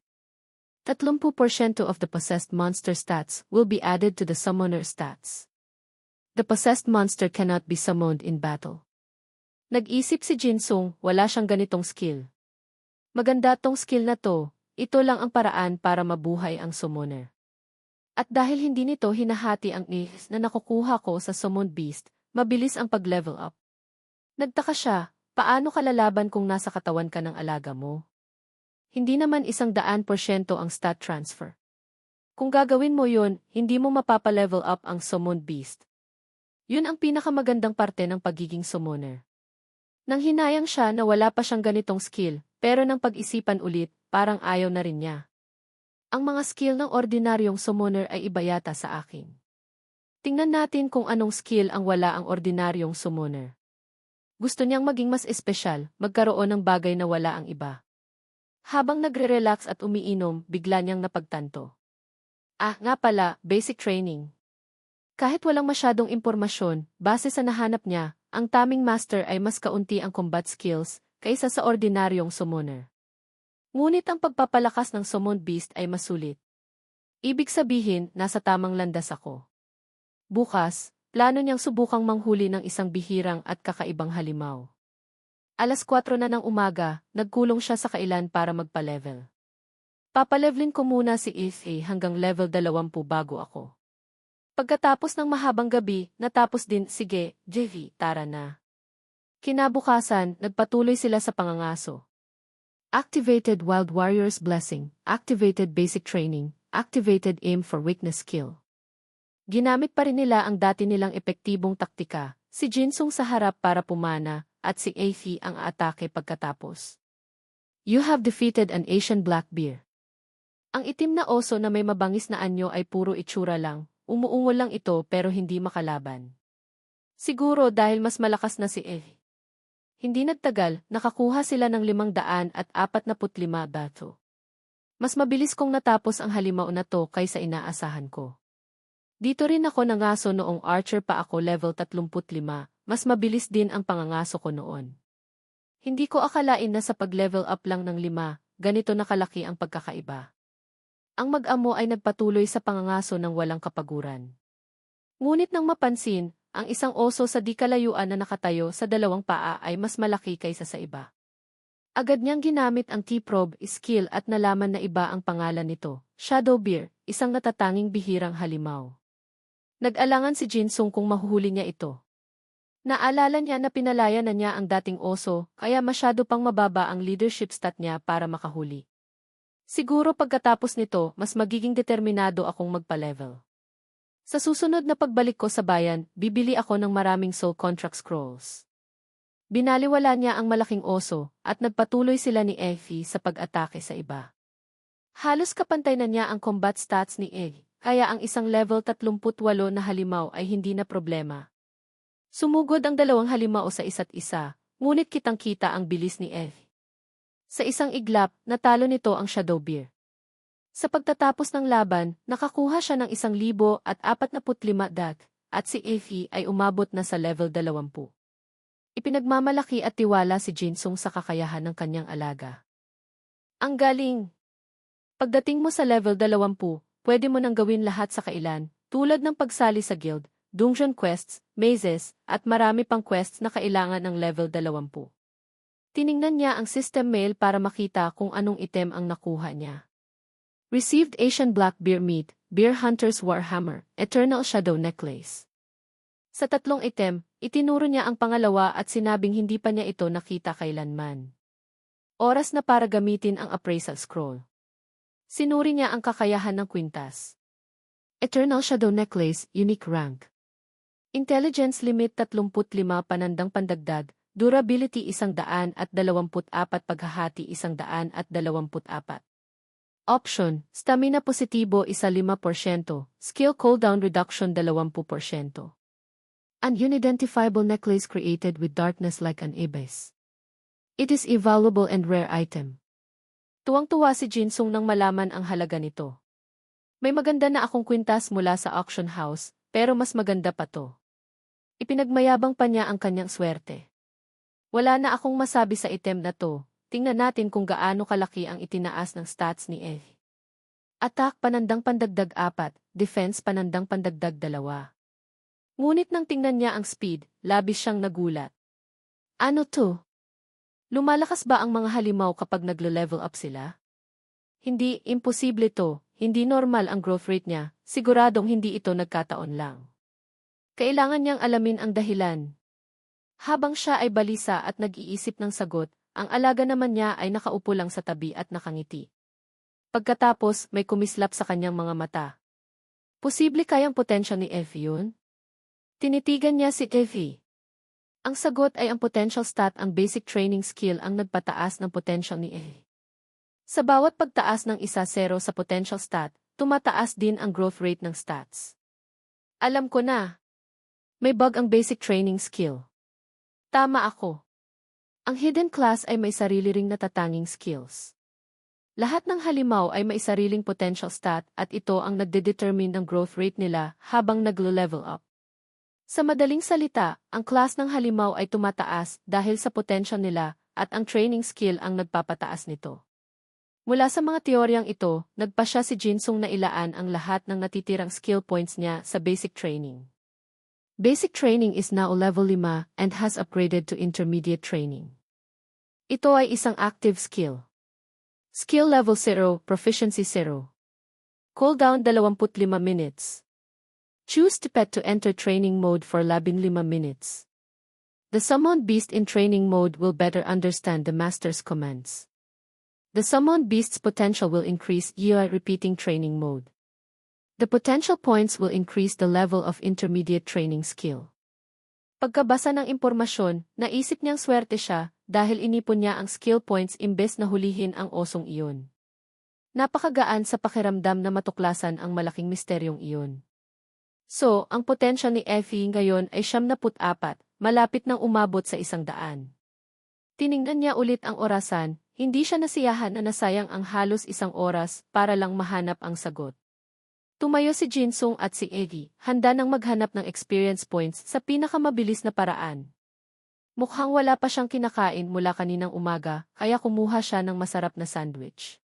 30% of the possessed monster stats will be added to the summoner stats. The possessed monster cannot be summoned in battle. Nag-isip si Jinsung, wala siyang ganitong skill. Maganda tong skill na to, ito lang ang paraan para mabuhay ang summoner. At dahil hindi nito hinahati ang is na nakukuha ko sa summon beast, mabilis ang pag-level up. Nagtaka siya, paano ka lalaban kung nasa katawan ka ng alaga mo? Hindi naman 100% ang stat transfer. Kung gagawin mo yun, hindi mo mapapa-level up ang summon beast. Yun ang pinakamagandang parte ng pagiging summoner. Nang hinayang siya na wala pa siyang ganitong skill, pero nang pag-isipan ulit, parang ayaw na rin niya. Ang mga skill ng ordinaryong summoner ay iba yata sa akin. Tingnan natin kung anong skill ang wala ang ordinaryong summoner. Gusto niyang maging mas espesyal, magkaroon ng bagay na wala ang iba. Habang nagre-relax at umiinom, bigla niyang napagtanto. Nga pala, basic training. Kahit walang masyadong impormasyon, base sa nahanap niya, ang taming master ay mas kaunti ang combat skills kaysa sa ordinaryong summoner. Ngunit ang pagpapalakas ng summon beast ay masulit. Ibig sabihin, nasa tamang landas ako. Bukas, plano niyang subukang manghuli ng isang bihirang at kakaibang halimaw. 4:00 na ng umaga, nagkulong siya sa kailan para magpa-level. Papalevelin ko muna si SA hanggang level 20 bago ako. Pagkatapos ng mahabang gabi, natapos din, sige, JV, tara na. Kinabukasan, nagpatuloy sila sa pangangaso. Activated Wild Warrior's Blessing, activated Basic Training, activated Aim for Weakness Skill. Ginamit pa rin nila ang dati nilang epektibong taktika, si Jinsung sa harap para pumana, at si Afi ang atake pagkatapos. You have defeated an Asian black bear. Ang itim na oso na may mabangis na anyo ay puro itsura lang, umuungol lang ito pero hindi makalaban. Siguro dahil mas malakas na si Afi. Hindi nagtagal, nakakuha sila ng 545 bato. Mas mabilis kong natapos ang halimaw na to kaysa inaasahan ko. Dito rin ako nangaso noong archer pa ako level 35, mas mabilis din ang pangangaso ko noon. Hindi ko akalain na sa pag-level up lang ng 5, ganito nakalaki ang pagkakaiba. Ang mag-amo ay nagpatuloy sa pangangaso ng walang kapaguran. Ngunit nang mapansin, ang isang oso sa di kalayuan na nakatayo sa 2 paa ay mas malaki kaysa sa iba. Agad niyang ginamit ang T-probe skill at nalaman na iba ang pangalan nito, Shadow Bear, isang natatanging bihirang halimaw. Nag-alangan si Jinsung kung mahuhuli niya ito. Naalala niya na pinalaya na niya ang dating oso, kaya masyado pang mababa ang leadership stat niya para makahuli. Siguro pagkatapos nito, mas magiging determinado akong magpa-level. Sa susunod na pagbalik ko sa bayan, bibili ako ng maraming soul contract scrolls. Binaliwala niya ang malaking oso, at nagpatuloy sila ni Effie sa pag-atake sa iba. Halos kapantay na niya ang combat stats ni Effie, kaya ang isang level 38 na halimaw ay hindi na problema. Sumugod ang dalawang halimaw sa isa't isa, ngunit kitang-kita ang bilis ni Effie. Sa isang iglap, natalo nito ang Shadow Bear. Sa pagtatapos ng laban, nakakuha siya ng 1,045 dag, at si Effie ay umabot na sa level 20. Ipinagmamalaki at tiwala si Jinsung sa kakayahan ng kanyang alaga. Ang galing! Pagdating mo sa level 20, pwede mo nang gawin lahat sa kailan, tulad ng pagsali sa guild, dungeon quests, mazes, at marami pang quests na kailangan ng level 20. Tiningnan niya ang system mail para makita kung anong item ang nakuha niya. Received Asian Black Bear Meat, Bear Hunter's Warhammer, Eternal Shadow Necklace. Sa tatlong item, itinuro niya ang pangalawa at sinabing hindi pa niya ito nakita kailanman. Oras na para gamitin ang appraisal scroll. Sinuri niya ang kakayahan ng kwintas. Eternal Shadow Necklace, Unique Rank. Intelligence Limit 35 panandang pandagdag, Durability 124 paghahati 124. Option, Stamina Positibo 15%, Skill Cooldown Reduction 20%. An unidentifiable necklace created with darkness like an abyss. It is a valuable and rare item. Tuwang-tuwa si Jinsung nang malaman ang halaga nito. May maganda na akong kwintas mula sa auction house, pero mas maganda pa to. Ipinagmayabang pa niya ang kanyang swerte. Wala na akong masabi sa item na to, tingnan natin kung gaano kalaki ang itinaas ng stats ni Effie. Attack panandang pandagdag 4, Defense panandang pandagdag 2. Ngunit nang tingnan niya ang speed, labis siyang nagulat. Ano to? Lumalakas ba ang mga halimaw kapag naglo-level up sila? Hindi, imposible to, hindi normal ang growth rate niya, siguradong hindi ito nagkataon lang. Kailangan niyang alamin ang dahilan. Habang siya ay balisa at nag-iisip ng sagot, ang alaga naman niya ay nakaupo lang sa tabi at nakangiti. Pagkatapos, may kumislap sa kanyang mga mata. Posible kayang potential ni Effie yun? Tinitigan niya si Effie. Ang sagot ay ang potential stat, ang basic training skill ang nagpataas ng potential ni Effie. Sa bawat pagtaas ng 1-0 sa potential stat, tumataas din ang growth rate ng stats. Alam ko na. May bug ang basic training skill. Tama ako. Ang hidden class ay may sarili ring natatanging skills. Lahat ng halimaw ay may sariling potential stat at ito ang nagdedetermine ng growth rate nila habang naglo-level up. Sa madaling salita, ang class ng halimaw ay tumataas dahil sa potential nila at ang training skill ang nagpapataas nito. Mula sa mga teoryang ito, nagpasya si Jinsung na ilaan ang lahat ng natitirang skill points niya sa basic training. Basic training is now level 5 and has upgraded to intermediate training. Ito ay isang active skill. Skill level 0, proficiency 0. Cooldown 25 minutes. Choose to pet to enter training mode for 15 minutes. The summoned beast in training mode will better understand the master's commands. The summoned beast's potential will increase by repeating training mode. The potential points will increase the level of intermediate training skill. Pagkabasa ng impormasyon, naisip niyang swerte siya dahil inipon niya ang skill points imbes na hulihin ang osong iyon. Napakagaan sa pakiramdam na matuklasan ang malaking misteryong iyon. So, ang potential ni Effie ngayon ay 74, malapit nang umabot sa 100. Tiningnan niya ulit ang orasan, hindi siya nasiyahan na nasayang ang halos 1 oras para lang mahanap ang sagot. Tumayo si Jinsung at si Effie, handa nang maghanap ng experience points sa pinakamabilis na paraan. Mukhang wala pa siyang kinakain mula kaninang umaga, kaya kumuha siya ng masarap na sandwich.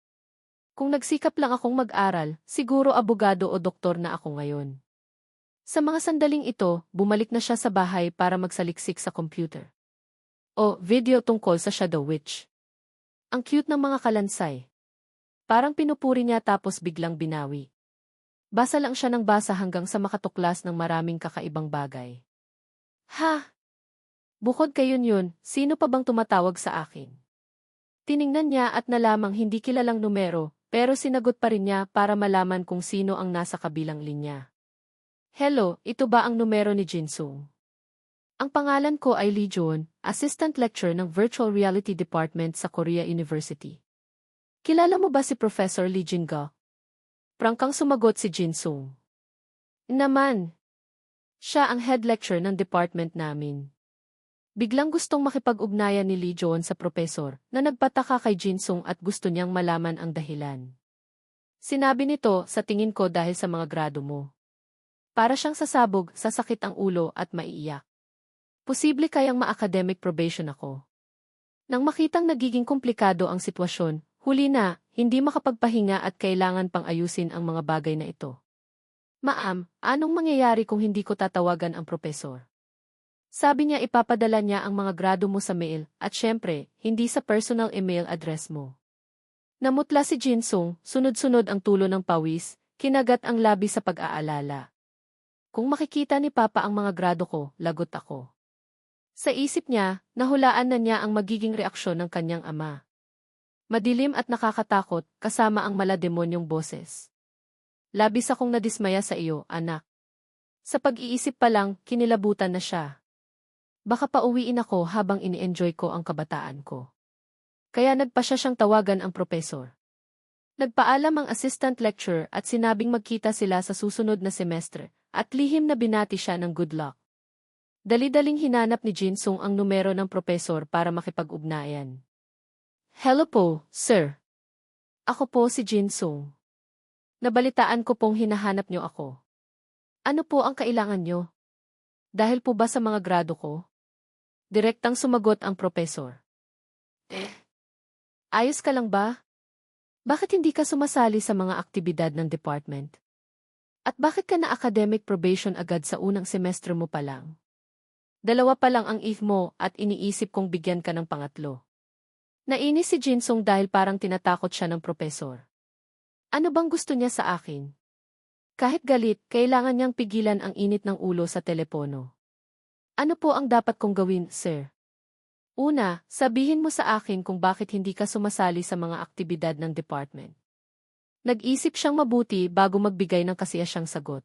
Kung nagsikap lang akong mag-aral, siguro abogado o doktor na ako ngayon. Sa mga sandaling ito, bumalik na siya sa bahay para magsaliksik sa computer. O video tungkol sa Shadow Witch. Ang cute ng mga kalansay. Parang pinupuri niya tapos biglang binawi. Basa lang siya ng basa hanggang sa makatuklas ng maraming kakaibang bagay. Ha? Bukod kay yun, sino pa bang tumatawag sa akin? Tiningnan niya at nalamang hindi kilalang numero, pero sinagot pa rin niya para malaman kung sino ang nasa kabilang linya. Hello, ito ba ang numero ni Jinsung? Ang pangalan ko ay Lee Joon, Assistant Lecturer ng Virtual Reality Department sa Korea University. Kilala mo ba si Professor Lee Jin-ga? Prangkang sumagot si Jinsung. Naman. Siya ang head lecturer ng department namin. Biglang gustong makipag-ugnayan ni Lee Joon sa profesor na nagpataka kay Jinsung at gusto niyang malaman ang dahilan. Sinabi nito, sa tingin ko dahil sa mga grado mo. Para siyang sasabog, sasakit ang ulo at maiiyak. Posible kayang ma-academic probation ako. Nang makitang nagiging komplikado ang sitwasyon, huli na, hindi makapagpahinga at kailangan pang ayusin ang mga bagay na ito. Ma'am, anong mangyayari kung hindi ko tatawagan ang profesor? Sabi niya ipapadala niya ang mga grado mo sa mail at syempre, hindi sa personal email address mo. Namutla si Jinsung, sunod-sunod ang tulo ng pawis, kinagat ang labi sa pag-aalala. Kung makikita ni Papa ang mga grado ko, lagot ako. Sa isip niya, nahulaan na niya ang magiging reaksyon ng kanyang ama. Madilim at nakakatakot, kasama ang malademonyong boses. Labis akong nadismaya sa iyo, anak. Sa pag-iisip pa lang, kinilabutan na siya. Baka pauwiin ako habang ini-enjoy ko ang kabataan ko. Kaya nagpa siya siyang tawagan ang profesor. Nagpaalam ang assistant lecturer at sinabing magkita sila sa susunod na semestre, at lihim na binati siya ng good luck. Dali-daling hinanap ni Jinsung ang numero ng profesor para makipag-ugnayan. Hello po, sir. Ako po si Jinsung. Nabalitaan ko pong hinahanap niyo ako. Ano po ang kailangan niyo? Dahil po ba sa mga grado ko? Direktang sumagot ang profesor. Ayos ka lang ba? Bakit hindi ka sumasali sa mga aktibidad ng department? At bakit ka na academic probation agad sa unang semestre mo pa lang? 2 pa lang ang if mo at iniisip kong bigyan ka ng pangatlo. Nainis si Jinsung dahil parang tinatakot siya ng profesor. Ano bang gusto niya sa akin? Kahit galit, kailangan niyang pigilan ang init ng ulo sa telepono. Ano po ang dapat kong gawin, sir? Una, sabihin mo sa akin kung bakit hindi ka sumasali sa mga aktibidad ng department. Nag-isip siyang mabuti bago magbigay ng kasiyasyang sagot.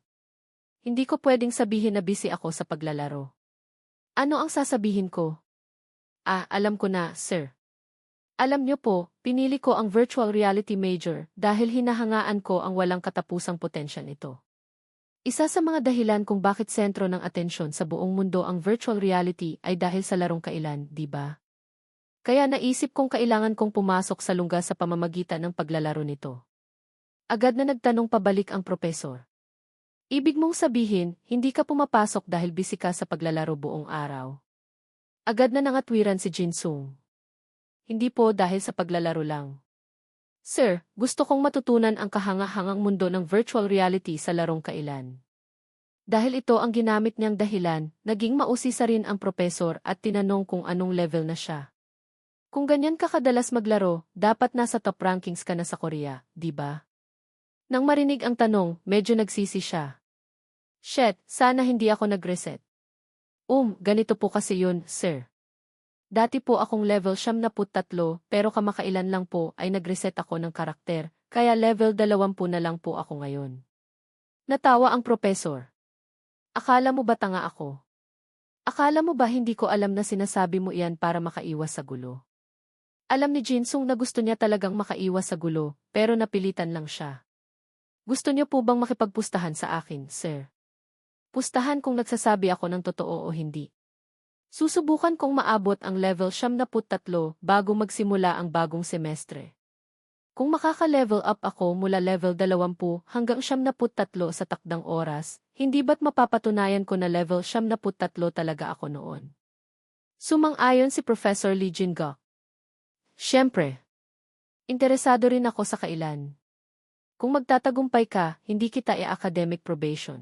Hindi ko pwedeng sabihin na busy ako sa paglalaro. Ano ang sasabihin ko? Alam ko na, sir. Alam niyo po, pinili ko ang virtual reality major dahil hinahangaan ko ang walang katapusang potensya nito. Isa sa mga dahilan kung bakit sentro ng atensyon sa buong mundo ang virtual reality ay dahil sa larong kailan, di ba? Kaya naisip kong kailangan kong pumasok sa lungga sa pamamagitan ng paglalaro nito. Agad na nagtanong pabalik ang profesor. Ibig mong sabihin, hindi ka pumapasok dahil busy ka sa paglalaro buong araw. Agad na nangatwiran si Jinsung. Hindi po dahil sa paglalaro lang. Sir, gusto kong matutunan ang kahanga-hangang mundo ng virtual reality sa larong kailan. Dahil ito ang ginamit niyang dahilan, naging mausisa rin ang profesor at tinanong kung anong level na siya. Kung ganyan ka kadalas maglaro, dapat nasa top rankings ka na sa Korea, di ba? Nang marinig ang tanong, medyo nagsisi siya. Shit, sana hindi ako nag-reset. Ganito po kasi yun, sir. Dati po akong level 73 pero kamakailan lang po ay nag-reset ako ng karakter, kaya level 20 na lang po ako ngayon. Natawa ang profesor. Akala mo ba tanga ako? Akala mo ba hindi ko alam na sinasabi mo iyan para makaiwas sa gulo? Alam ni Jinsung na gusto niya talagang makaiwas sa gulo, pero napilitan lang siya. Gusto niyo po bang makipagpustahan sa akin, sir? Pustahan kung nagsasabi ako ng totoo o hindi. Susubukan kong maabot ang level 73 bago magsimula ang bagong semestre. Kung makaka-level up ako mula level 20 hanggang 73 sa takdang oras, hindi ba't mapapatunayan ko na level 73 talaga ako noon? Sumang-ayon si Professor Lee Jin-ga. Siyempre. Interesado rin ako sa kailan. Kung magtatagumpay ka, hindi kita i-academic probation.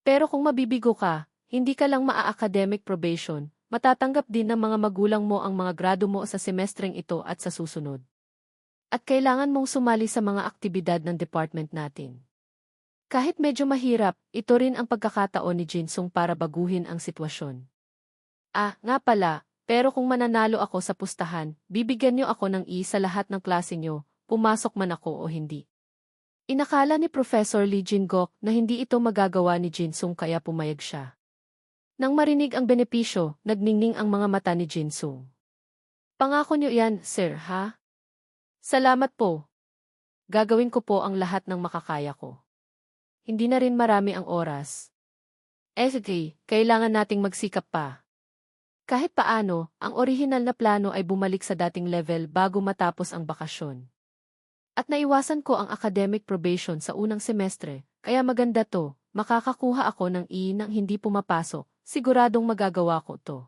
Pero kung mabibigo ka, hindi ka lang maa-academic probation, matatanggap din ng mga magulang mo ang mga grado mo sa semestreng ito at sa susunod. At kailangan mong sumali sa mga aktibidad ng department natin. Kahit medyo mahirap, ito rin ang pagkakataon ni Jinsung para baguhin ang sitwasyon. Ah, nga pala, pero kung mananalo ako sa pustahan, bibigyan niyo ako ng sa lahat ng klase niyo, pumasok man ako o hindi. Inakala ni Professor Lee Jin-gok na hindi ito magagawa ni Jinsung kaya pumayag siya. Nang marinig ang benepisyo, nagningning ang mga mata ni Jinsung. Pangako niyo yan, sir, ha? Salamat po. Gagawin ko po ang lahat ng makakaya ko. Hindi na rin marami ang oras. Sige, kailangan nating magsikap pa. Kahit paano, ang orihinal na plano ay bumalik sa dating level bago matapos ang bakasyon. At naiwasan ko ang academic probation sa unang semestre, kaya maganda to, makakakuha ako ng nang hindi pumapasok, siguradong magagawa ko to.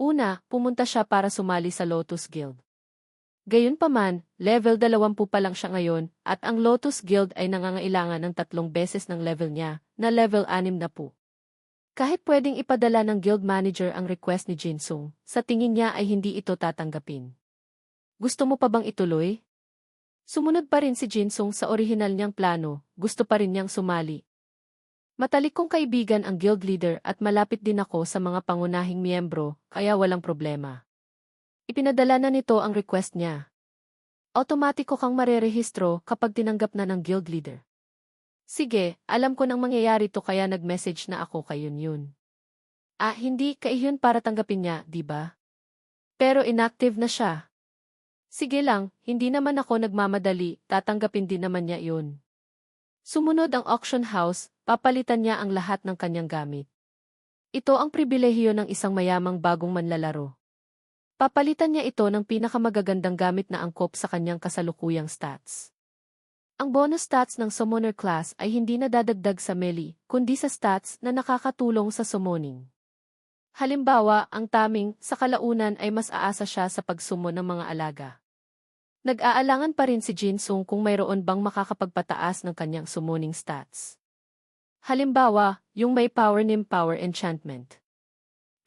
Una, pumunta siya para sumali sa Lotus Guild. Gayunpaman, level 20 pa lang siya ngayon, at ang Lotus Guild ay nangangailangan ng 3 beses ng level niya, na level 6 na po. Kahit pwedeng ipadala ng guild manager ang request ni Jinsung, sa tingin niya ay hindi ito tatanggapin. Gusto mo pa bang ituloy? Sumunod pa rin si Jinsung sa orihinal niyang plano, gusto pa rin niyang sumali. Matalik kong kaibigan ang guild leader at malapit din ako sa mga pangunahing miyembro, kaya walang problema. Ipinadala na nito ang request niya. Automatiko kang marerehistro kapag tinanggap na ng guild leader. Sige, alam ko nang mangyayari to kaya nag-message na ako kay Yun. Ah, hindi kaiyon para tanggapin niya, di ba? Pero inactive na siya. Sige lang, hindi naman ako nagmamadali, tatanggapin din naman niya yun. Sumunod ang auction house, papalitan niya ang lahat ng kanyang gamit. Ito ang pribilehiyo ng isang mayamang bagong manlalaro. Papalitan niya ito ng pinakamagagandang gamit na angkop sa kanyang kasalukuyang stats. Ang bonus stats ng summoner class ay hindi nadadagdag sa melee, kundi sa stats na nakakatulong sa summoning. Halimbawa, ang taming, sa kalaunan ay mas aasa siya sa pagsummon ng mga alaga. Nag-aalangan pa rin si Jinsung kung mayroon bang makakapagpataas ng kanyang summoning stats. Halimbawa, yung may power nim power enchantment.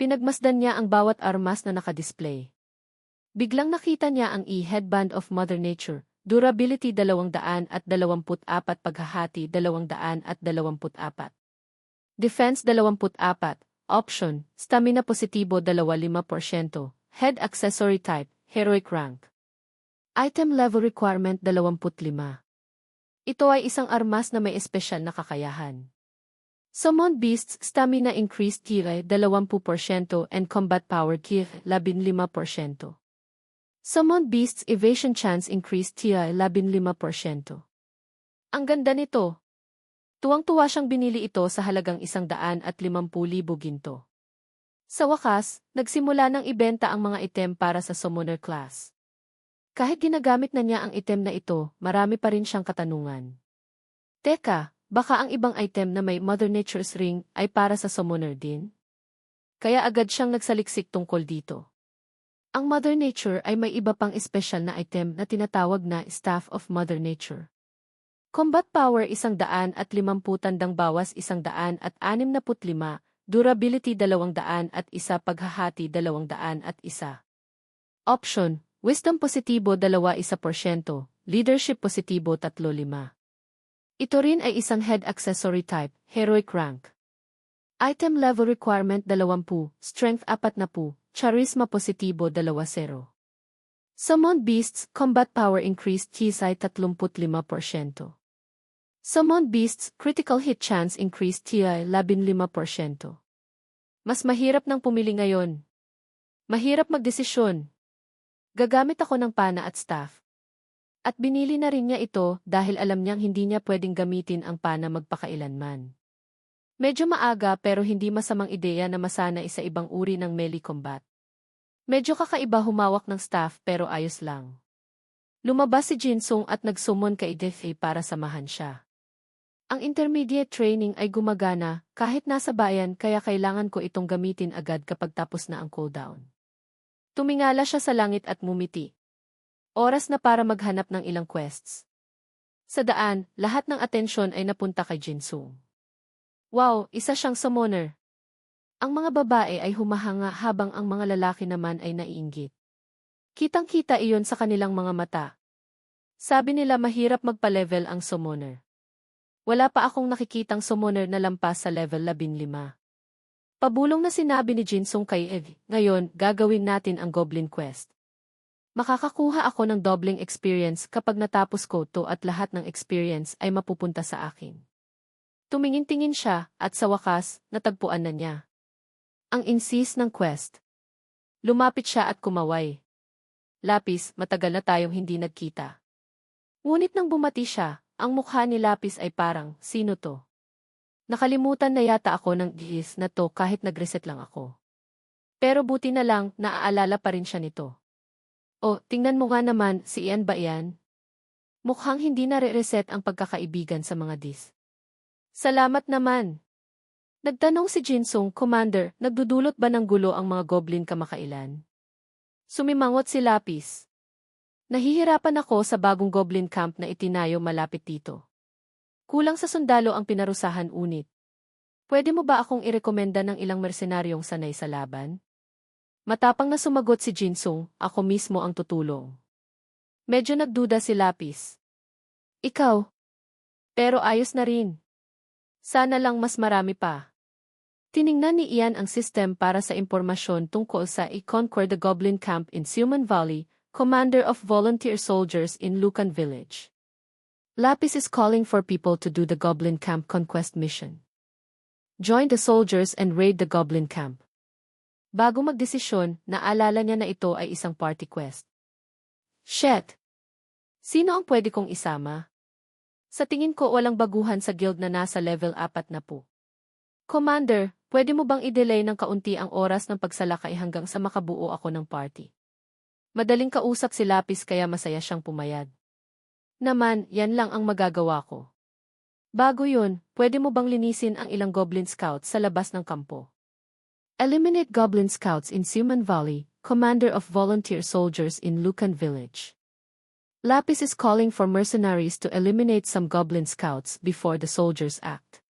Pinagmasdan niya ang bawat armas na nakadisplay. Biglang nakita niya ang Headband of Mother Nature, durability 224, paghahati 224. Defense 24, option, stamina positibo 25%, head accessory type, heroic rank. Item level requirement 25. Ito ay isang armas na may espesyal na kakayahan. Summon Beasts Stamina Increased Tire 20% and Combat Power Tire 15%. Summon Beasts Evasion Chance Increased Tire 15%. Ang ganda nito. Tuwang-tuwa siyang binili ito sa halagang 150,000 ginto. Sa wakas, nagsimula ng ibenta ang mga item para sa Summoner class. Kahit ginagamit na niya ang item na ito, marami pa rin siyang katanungan. Teka, baka ang ibang item na may Mother Nature's Ring ay para sa summoner din? Kaya agad siyang nagsaliksik tungkol dito. Ang Mother Nature ay may iba pang espesyal na item na tinatawag na Staff of Mother Nature. Combat Power 150 tandang bawas 165, durability 201, paghahati 201. Option, Wisdom positibo 21%, Leadership positibo 35. Ito rin ay isang head accessory type, heroic rank. Item level requirement 20, strength 40, charisma positibo 20. Summon Beasts combat power increased tisay 35%. Summon Beasts critical hit chance increased tisay 15%. Mas mahirap nang pumili ngayon. Mahirap magdesisyon. Gagamit ako ng pana at staff. At binili na rin niya ito dahil alam niyang hindi niya pwedeng gamitin ang pana magpakailanman. Medyo maaga pero hindi masamang ideya na masanay sa ibang uri ng melee combat. Medyo kakaiba humawak ng staff pero ayos lang. Lumabas si Jinsung at nagsummon kay Defe para samahan siya. Ang intermediate training ay gumagana kahit nasa bayan kaya kailangan ko itong gamitin agad kapag tapos na ang cooldown. Tumingala siya sa langit at mumiti. Oras na para maghanap ng ilang quests. Sa daan, lahat ng atensyon ay napunta kay Jinsung. Wow, isa siyang summoner. Ang mga babae ay humahanga habang ang mga lalaki naman ay naiinggit. Kitang-kita iyon sa kanilang mga mata. Sabi nila mahirap magpa-level ang summoner. Wala pa akong nakikitang summoner na lampas sa level 15. Pabulong na sinabi ni Jinsung kay Eve, ngayon, gagawin natin ang Goblin Quest. Makakakuha ako ng doubling experience kapag natapos ko to at lahat ng experience ay mapupunta sa akin. Tumingin-tingin siya at sa wakas, natagpuan na niya ang insist ng quest. Lumapit siya at kumaway. Lapis, matagal na tayong hindi nagkita. Ngunit nang bumati siya, ang mukha ni Lapis ay parang, sino to? Nakalimutan na yata ako ng gis na to kahit nag-reset lang ako. Pero buti na lang, naaalala pa rin siya nito. Oh, tingnan mo nga naman, si Ian ba iyan? Mukhang hindi nare-reset ang pagkakaibigan sa mga dis. Salamat naman. Nagtanong si Jinsung, Commander, nagdudulot ba ng gulo ang mga goblin kamakailan? Sumimangot si Lapis. Nahihirapan ako sa bagong goblin camp na itinayo malapit dito. Kulang sa sundalo ang pinarusahan unit. Pwede mo ba akong irekomenda ng ilang mersenaryong sanay sa laban? Matapang na sumagot si Jinsung, ako mismo ang tutulong. Medyo nagduda si Lapis. Ikaw? Pero ayos na rin. Sana lang mas marami pa. Tiningnan ni Ian ang system para sa impormasyon tungkol sa I-Conquer the Goblin Camp in Suman Valley, Commander of Volunteer Soldiers in Lucan Village. Lapis is calling for people to do the Goblin Camp Conquest Mission. Join the soldiers and raid the Goblin Camp. Bago magdesisyon, naalala niya na ito ay isang party quest. Shit! Sino ang pwede kong isama? Sa tingin ko walang baguhan sa guild na nasa level 4 na po. Commander, pwede mo bang i-delay ng kaunti ang oras ng pagsalakay hanggang sa makabuo ako ng party? Madaling kausap si Lapis kaya masaya siyang pumayag. Naman, yan lang ang magagawa ko. Bago yun, pwede mo bang linisin ang ilang Goblin Scouts sa labas ng kampo? Eliminate Goblin Scouts in Suman Valley, Commander of Volunteer Soldiers in Lucan Village. Lapis is calling for mercenaries to eliminate some Goblin Scouts before the soldiers act.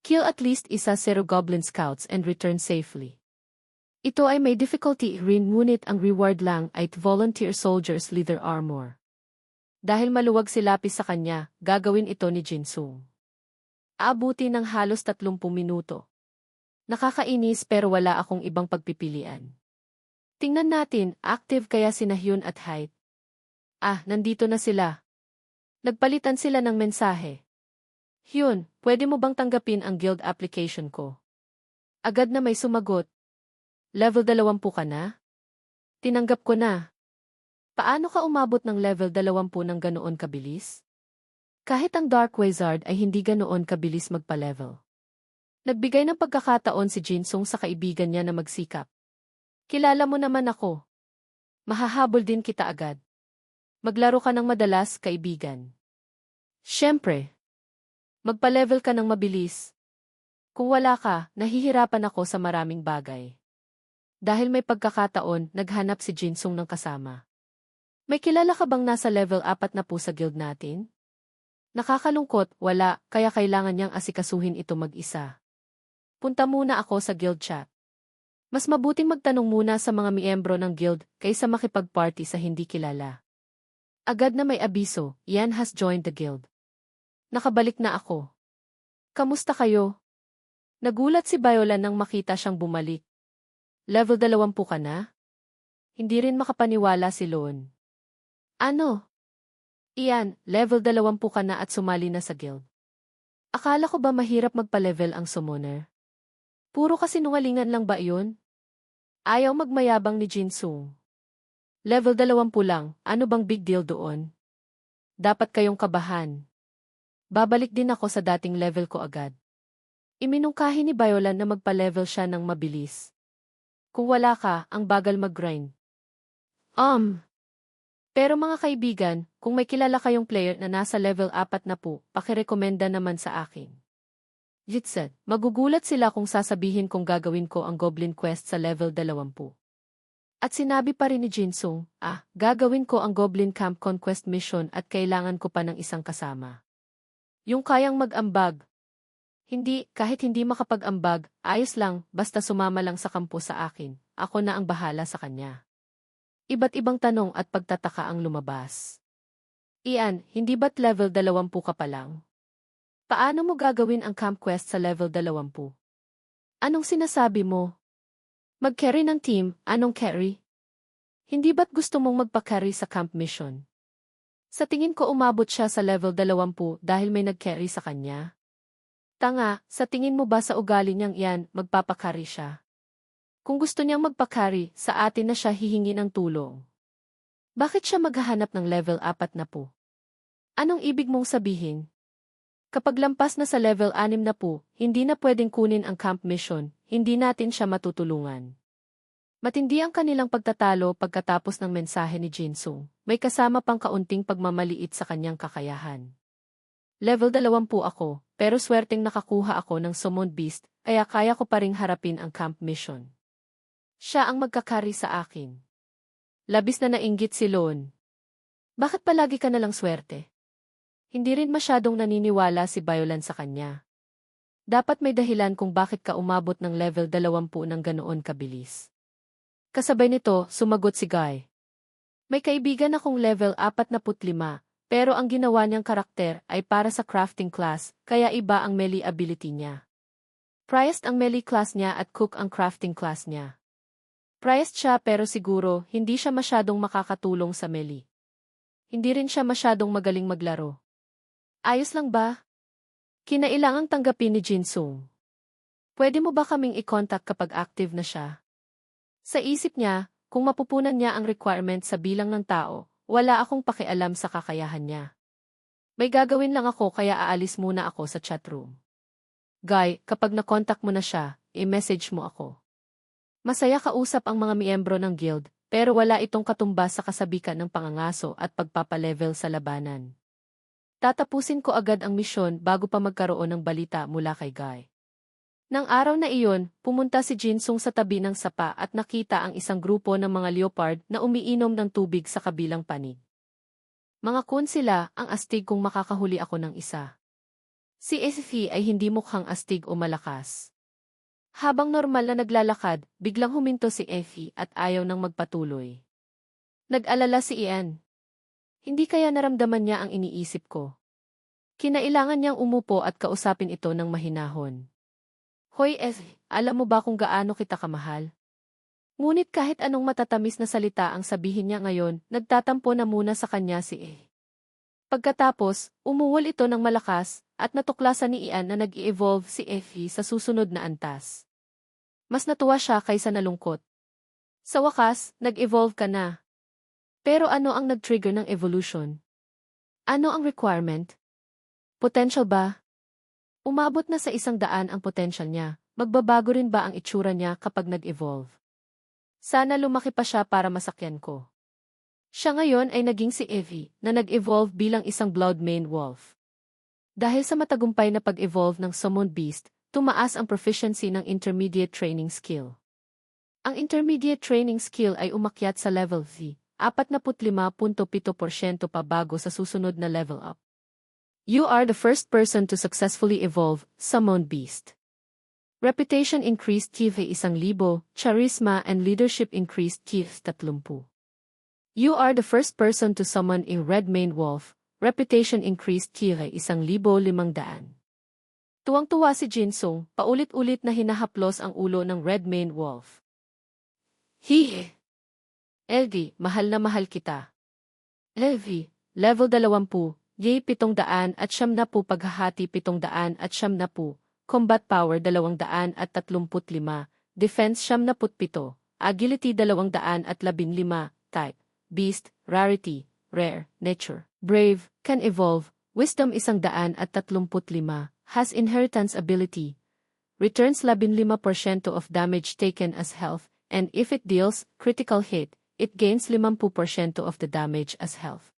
Kill at least 10 Goblin Scouts and return safely. Ito ay may difficulty rin ngunit ang reward lang ay Volunteer Soldiers Leather Armor. Dahil maluwag si Lapis sa kanya, gagawin ito ni Jinsung. Aabuti ng halos 30 minuto. Nakakainis pero wala akong ibang pagpipilian. Tingnan natin, active kaya sina Hyun at Hyde. Ah, nandito na sila. Nagpalitan sila ng mensahe. Hyun, pwede mo bang tanggapin ang guild application ko? Agad na may sumagot. Level 20 ka na? Tinanggap ko na. Paano ka umabot ng level 20 ng ganoon kabilis? Kahit ang Dark Wizard ay hindi ganoon kabilis magpa-level. Nagbigay ng pagkakataon si Jinsung sa kaibigan niya na magsikap. Kilala mo naman ako. Mahahabol din kita agad. Maglaro ka ng madalas, kaibigan. Siyempre. Magpa-level ka ng mabilis. Kung wala ka, nahihirapan ako sa maraming bagay. Dahil may pagkakataon, naghanap si Jinsung ng kasama. May kilala ka bang nasa level 4 na po sa guild natin? Nakakalungkot, wala, kaya kailangan niyang asikasuhin ito mag-isa. Punta muna ako sa guild chat. Mas mabuting magtanong muna sa mga miyembro ng guild kaysa makipag-party sa hindi kilala. Agad na may abiso, Ian has joined the guild. Nakabalik na ako. Kamusta kayo? Nagulat si Viola nang makita siyang bumalik. Level 20 ka na? Hindi rin makapaniwala si Loon. Ano? Ian, level 20 ka na at sumali na sa guild. Akala ko ba mahirap magpa-level ang summoner? Puro kasinungalingan lang ba yun? Ayaw magmayabang ni Jinsung. Level 20 lang, ano bang big deal doon? Dapat kayong kabahan. Babalik din ako sa dating level ko agad. Iminungkahi ni Viola na magpa-level siya ng mabilis. Kung wala ka, ang bagal mag-grind. Pero mga kaibigan, kung may kilala kayong player na nasa level 4 na po, pakirekomenda naman sa akin. Jitset, magugulat sila kung sasabihin kong gagawin ko ang Goblin Quest sa level 20. At sinabi pa rin ni Jinsung, gagawin ko ang Goblin Camp Conquest Mission at kailangan ko pa ng isang kasama. Yung kayang mag-ambag. Hindi, kahit hindi makapag-ambag, ayos lang, basta sumama lang sa kampo sa akin, ako na ang bahala sa kanya. Iba't ibang tanong at pagtataka ang lumabas. Ian, hindi ba't level 20 ka pa lang? Paano mo gagawin ang camp quest sa level 20? Anong sinasabi mo? Mag-carry ng team, anong carry? Hindi ba't gusto mong magpa-carry sa camp mission? Sa tingin ko umabot siya sa level 20 dahil may nag-carry sa kanya. Tanga, sa tingin mo ba sa ugali niyang iyan, magpapa-carry siya? Kung gusto niyang magpa-carry, sa atin na siya hihingi ng tulong. Bakit siya maghahanap ng level 40? Anong ibig mong sabihin? Kapag lampas na sa level 60, hindi na pwedeng kunin ang camp mission, hindi natin siya matutulungan. Matindi ang kanilang pagtatalo pagkatapos ng mensahe ni Jinsung. May kasama pang kaunting pagmamaliit sa kanyang kakayahan. Level 20 ako, pero swerteng nakakuha ako ng Summon Beast, kaya kaya ko pa ring harapin ang camp mission. Siya ang magkakari sa akin. Labis na nainggit si Lon. Bakit palagi ka nalang swerte? Hindi rin masyadong naniniwala si Violan sa kanya. Dapat may dahilan kung bakit ka umabot ng level 20 ng ganoon kabilis. Kasabay nito, sumagot si Guy. May kaibigan akong level 45, pero ang ginawa niyang karakter ay para sa crafting class, kaya iba ang melee ability niya. Priest ang melee class niya at Cook ang crafting class niya. Priest siya pero siguro hindi siya masyadong makakatulong sa melee. Hindi rin siya masyadong magaling maglaro. Ayos lang ba? Kinailangang tanggapin ni Jinsung. Pwede mo ba kaming i-contact kapag active na siya? Sa isip niya, kung mapupunan niya ang requirement sa bilang ng tao, wala akong pakialam sa kakayahan niya. May gagawin lang ako kaya aalis muna ako sa chatroom. Guy, kapag na-contact mo na siya, i-message mo ako. Masaya kausap ang mga miyembro ng guild, pero wala itong katumbas sa kasabikan ng pangangaso at pagpapalevel sa labanan. Tatapusin ko agad ang misyon bago pa magkaroon ng balita mula kay Guy. Nang araw na iyon, pumunta si Jinsung sa tabi ng sapa at nakita ang isang grupo ng mga leopard na umiinom ng tubig sa kabilang panig. Mga kun sila, ang astig kung makakahuli ako ng isa. Si Effie ay hindi mukhang astig o malakas. Habang normal na naglalakad, biglang huminto si Effie at ayaw nang magpatuloy. Nag-alala si Ian. Hindi kaya naramdaman niya ang iniisip ko. Kinailangan niyang umupo at kausapin ito ng mahinahon. Hoy Effie, alam mo ba kung gaano kita kamahal? Ngunit kahit anong matatamis na salita ang sabihin niya ngayon, nagtatampo na muna sa kanya si E. Pagkatapos, umuwol ito ng malakas, at natuklasan ni Ian na nag-i-evolve si Effie sa susunod na antas. Mas natuwa siya kaysa nalungkot. Sa wakas, nag-evolve ka na. Pero ano ang nag-trigger ng evolution? Ano ang requirement? Potential ba? Umabot na sa 100 ang potential niya, magbabago rin ba ang itsura niya kapag nag-evolve? Sana lumaki pa siya para masakyan ko. Siya ngayon ay naging si Effie, na nag-evolve bilang isang Bloodmane Wolf. Dahil sa matagumpay na pag-evolve ng Summon Beast, tumaas ang proficiency ng Intermediate Training Skill. Ang Intermediate Training Skill ay umakyat sa level V, 45.7% pa bago sa susunod na level up. You are the first person to successfully evolve, Summon Beast. Reputation increased TV 1,000, Charisma and Leadership increased TV 30. You are the first person to summon a Redmane Wolf, Reputation increased TV 1,500. Tuwang-tuwa si Jinsung, paulit-ulit na hinahaplos ang ulo ng Redmane Wolf. Hihe! Elgi, mahal na mahal kita. Elvi, level 20. Yay 700 at 70 paghahati 700 at 70, Combat Power 235, Defense 77, Agility 215, Type, Beast, Rarity, Rare, Nature, Brave, Can Evolve, Wisdom 135, Has Inheritance Ability, Returns 15% of damage taken as health, and if it deals critical hit, it gains 50% of the damage as health.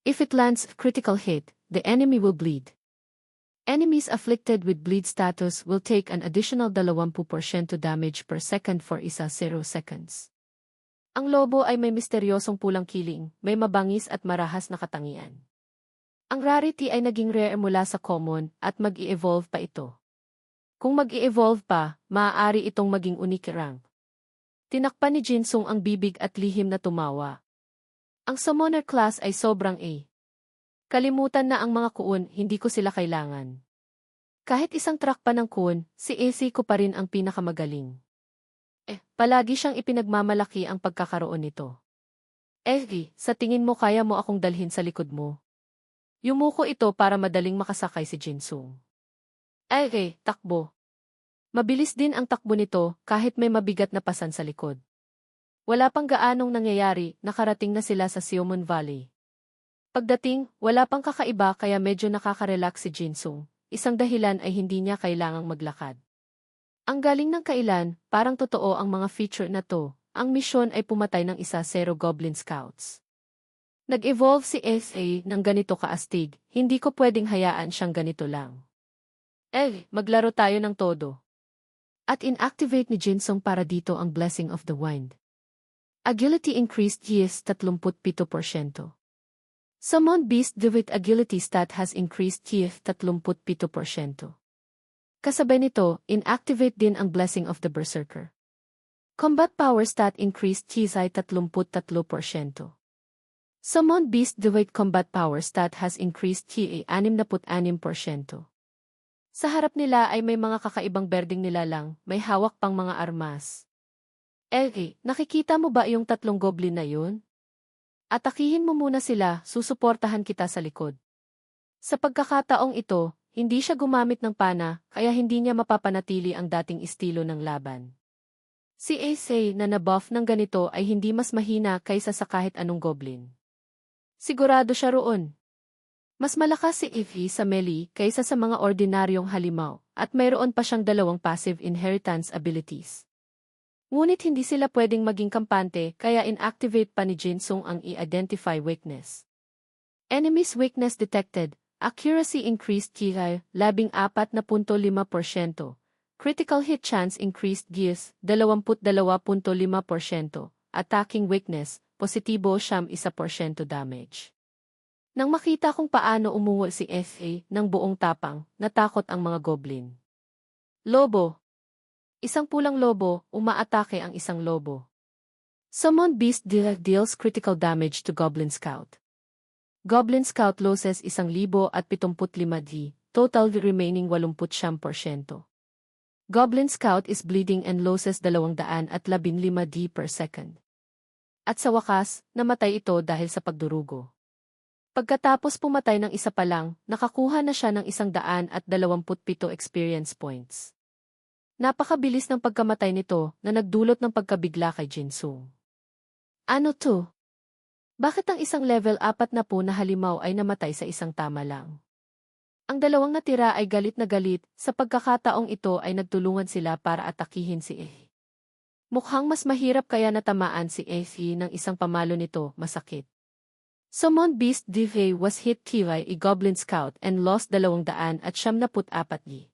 If it lands critical hit, the enemy will bleed. Enemies afflicted with bleed status will take an additional 20% damage per second for 0 seconds. Ang lobo ay may misteryosong pulang kiling, may mabangis at marahas na katangian. Ang rarity ay naging rare mula sa common at mag-i-evolve pa ito. Kung mag-i-evolve pa, maaari itong maging unique rank. Tinakpan ni Jinsung ang bibig at lihim na tumawa. Ang Summoner class ay sobrang A. Kalimutan na ang mga kuon, hindi ko sila kailangan. Kahit isang track pa ng Kun, si AC ko pa rin ang pinakamagaling. Palagi siyang ipinagmamalaki ang pagkakaroon nito. Sa tingin mo kaya mo akong dalhin sa likod mo? Yumuko ito para madaling makasakay si Jinsung. Takbo. Mabilis din ang takbo nito kahit may mabigat na pasan sa likod. Wala pang gaanong nangyayari, nakarating na sila sa Xiaomon Valley. Pagdating, wala pang kakaiba kaya medyo nakaka-relax si Jinsung. Isang dahilan ay hindi niya kailangang maglakad. Ang galing ng kailan, parang totoo ang mga feature na to. Ang misyon ay pumatay ng isa 0 Goblin Scouts. Nag-evolve si SA ng ganito kaastig, hindi ko pwedeng hayaan siyang ganito lang. Maglaro tayo ng todo. At inactivate ni Jinsung para dito ang Blessing of the Wind. Agility increased yes 37%. Summon Beast with Agility stat has increased yes 37%. Kasabay nito, inactivate din ang Blessing of the Berserker. Combat Power stat increased yes 33%. Summon Beast with Combat Power stat has increased yes 66%. Sa harap nila ay may mga kakaibang berdeng nilalang, may hawak pang mga armas. Nakikita mo ba yung 3 goblin na yun? Atakihin mo muna sila, susuportahan kita sa likod. Sa pagkakataong ito, hindi siya gumamit ng pana, kaya hindi niya mapapanatili ang dating estilo ng laban. Si AC na nabuff ng ganito ay hindi mas mahina kaysa sa kahit anong goblin. Sigurado siya roon. Mas malakas si Ify sa melee kaysa sa mga ordinaryong halimaw, at mayroon pa siyang 2 passive inheritance abilities. Ngunit hindi sila pwedeng maging kampante kaya inactivate pa ni Jinsung ang i-identify weakness. Enemy's weakness detected, accuracy increased kaya 14.5%, critical hit chance increased GIS 22.5%, attacking weakness, positibo 1% damage. Nang makita kung paano umuwi si FA ng buong tapang, natakot ang mga goblin. Lobo. Isang pulang lobo, umaatake ang isang lobo. Summon Beast deals critical damage to Goblin Scout. Goblin Scout loses 1,075 D, total remaining 89%. Goblin Scout is bleeding and loses 215 D per second. At sa wakas, namatay ito dahil sa pagdurugo. Pagkatapos pumatay ng isa pa lang, nakakuha na siya ng 127 experience points. Napakabilis ng pagkamatay nito na nagdulot ng pagkabigla kay Jinsung. Ano to? Bakit ang isang level 4 na po na halimaw ay namatay sa isang tama lang? Ang 2 natira ay galit na galit, sa pagkakataong ito ay nagtulungan sila para atakihin si E. Mukhang mas mahirap kaya natamaan si E ng isang pamalo nito, masakit. Summon Beast DV was hit by a Goblin Scout and lost 274 D.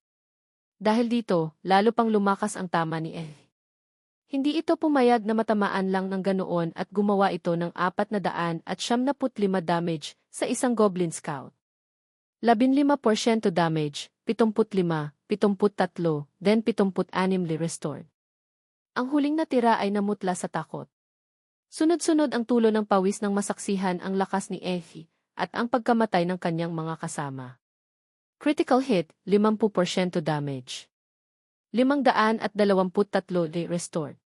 Dahil dito, lalo pang lumakas ang tama ni E. Hindi ito pumayag na matamaan lang ng ganoon at gumawa ito ng 475 damage sa isang Goblin Scout. 15% damage, 75, 73, then 76 restored. Ang huling natira ay namutla sa takot. Sunod-sunod ang tulo ng pawis ng masaksihan ang lakas ni Effie at ang pagkamatay ng kanyang mga kasama. Critical hit, 50% damage. 523 restored.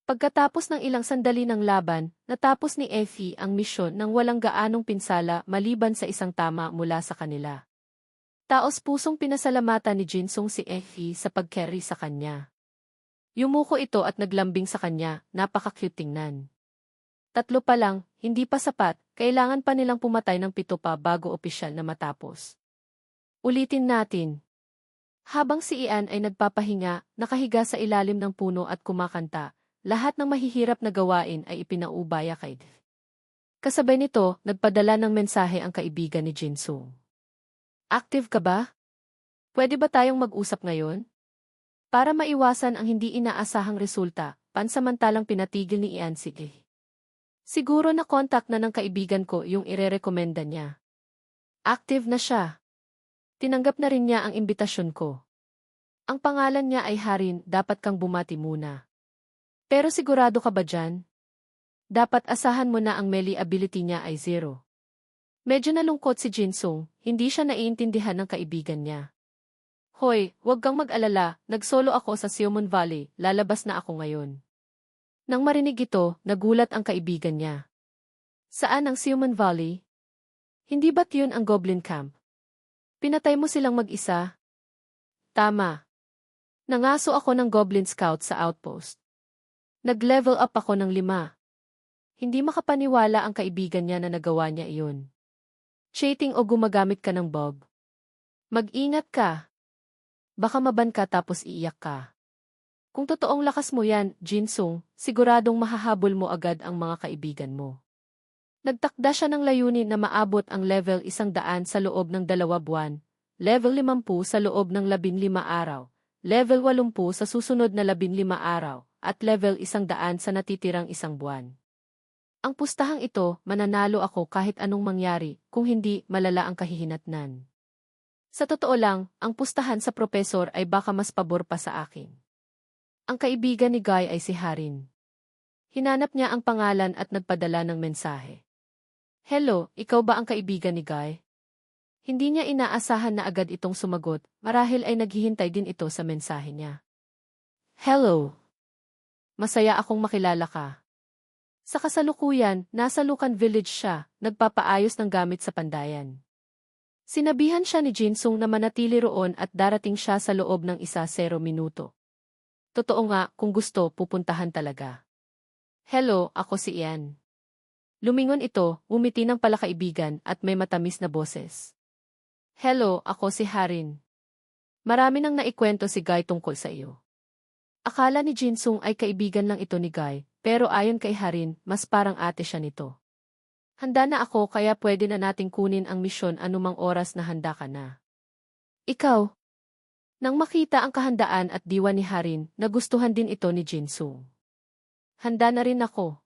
Pagkatapos ng ilang sandali ng laban, natapos ni Effie ang misyon nang walang gaanong pinsala maliban sa isang tama mula sa kanila. Taos-pusong pinasalamatan ni Jinsung si Effie sa pag-carry sa kanya. Yumuko ito at naglambing sa kanya, napaka-cute tingnan. 3 pa lang, hindi pa sapat, kailangan pa nilang pumatay ng 7 pa bago opisyal na matapos. Ulitin natin. Habang si Ian ay nagpapahinga, nakahiga sa ilalim ng puno at kumakanta, lahat ng mahihirap na gawain ay ipinaubaya kay Dave. Kasabay nito, nagpadala ng mensahe ang kaibigan ni Jinsung. Active ka ba? Pwede ba tayong mag-usap ngayon? Para maiwasan ang hindi inaasahang resulta, pansamantalang pinatigil ni Ian si Dave. Siguro na contact na ng kaibigan ko yung irerekomenda niya. Active na siya. Tinanggap na rin niya ang imbitasyon ko. Ang pangalan niya ay Harin, dapat kang bumati muna. Pero sigurado ka ba dyan? Dapat asahan mo na ang melee ability niya ay 0. Medyo nalungkot si Jinsung, hindi siya naiintindihan ng kaibigan niya. Hoy, huwag kang mag-alala, nagsolo ako sa Siomon Valley, lalabas na ako ngayon. Nang marinig ito, nagulat ang kaibigan niya. Saan ang Siomon Valley? Hindi ba't yun ang Goblin Camp? Pinatay mo silang mag-isa? Tama. Nangaso ako ng Goblin Scout sa outpost. Nag-level up ako ng 5. Hindi makapaniwala ang kaibigan niya na nagawa niya iyon. Cheating o gumagamit ka ng bug? Mag-ingat ka. Baka maban ka tapos iiyak ka. Kung totoong lakas mo yan, Jinsung, siguradong mahahabol mo agad ang mga kaibigan mo. Nagtakda siya ng layunin na maabot ang level 100 sa loob ng 2 buwan, level 50 sa loob ng 15 araw, level 80 sa susunod na 15 araw, at level 100 sa natitirang 1 buwan. Ang pustahang ito, mananalo ako kahit anong mangyari, kung hindi, malala ang kahihinatnan. Sa totoo lang, ang pustahan sa propesor ay baka mas pabor pa sa akin. Ang kaibigan ni Guy ay si Harin. Hinanap niya ang pangalan at nagpadala ng mensahe. Hello, ikaw ba ang kaibigan ni Guy? Hindi niya inaasahan na agad itong sumagot, marahil ay naghihintay din ito sa mensahe niya. Hello. Masaya akong makilala ka. Sa kasalukuyan, nasa Lucan Village siya, nagpapaayos ng gamit sa pandayan. Sinabihan siya ni Jinsung na manatili roon at darating siya sa loob ng 10 minuto. Totoo nga, kung gusto, pupuntahan talaga. Hello, ako si Ian. Lumingon ito, umiti ng palakaibigan at may matamis na boses. Hello, ako si Harin. Marami nang naikwento si Guy tungkol sa iyo. Akala ni Jinsung ay kaibigan lang ito ni Guy, pero ayon kay Harin, mas parang ate siya nito. Handa na ako kaya pwede na nating kunin ang misyon anumang oras na handa ka na. Ikaw? Nang makita ang kahandaan at diwa ni Harin, nagustuhan din ito ni Jinsung. Handa na rin ako.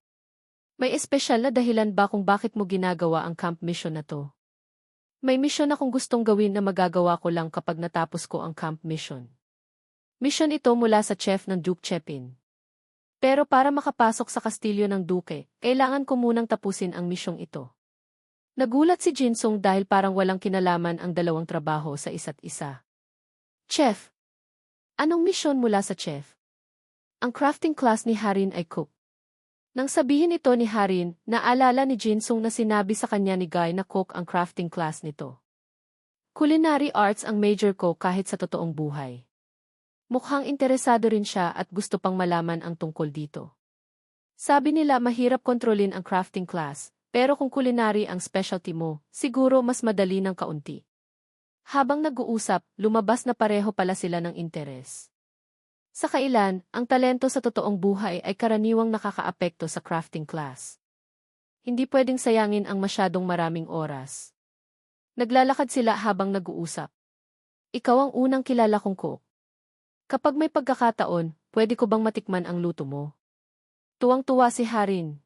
May espesyal na dahilan ba kung bakit mo ginagawa ang camp mission na to? May misyon akong gustong gawin na magagawa ko lang kapag natapos ko ang camp mission. Misyon ito mula sa chef ng Duke Chepin. Pero para makapasok sa kastilyo ng Duke, kailangan ko munang tapusin ang misyong ito. Nagulat si Jinsung dahil parang walang kinalaman ang dalawang trabaho sa isa't isa. Chef. Anong misyon mula sa chef? Ang crafting class ni Harin ay cook. Nang sabihin ito ni Harin, naalala ni Jinsung na sinabi sa kanya ni Guy na cook ang crafting class nito. Culinary arts ang major ko kahit sa totoong buhay. Mukhang interesado rin siya at gusto pang malaman ang tungkol dito. Sabi nila mahirap kontrolin ang crafting class, pero kung culinary ang specialty mo, siguro mas madali ng kaunti. Habang nag-uusap, lumabas na pareho pala sila ng interes. Sa kailan, ang talento sa totoong buhay ay karaniwang nakakaapekto sa crafting class. Hindi pwedeng sayangin ang masyadong maraming oras. Naglalakad sila habang nag-uusap. Ikaw ang unang kilala kong cook. Kapag may pagkakataon, pwede ko bang matikman ang luto mo? Tuwang-tuwa si Harin.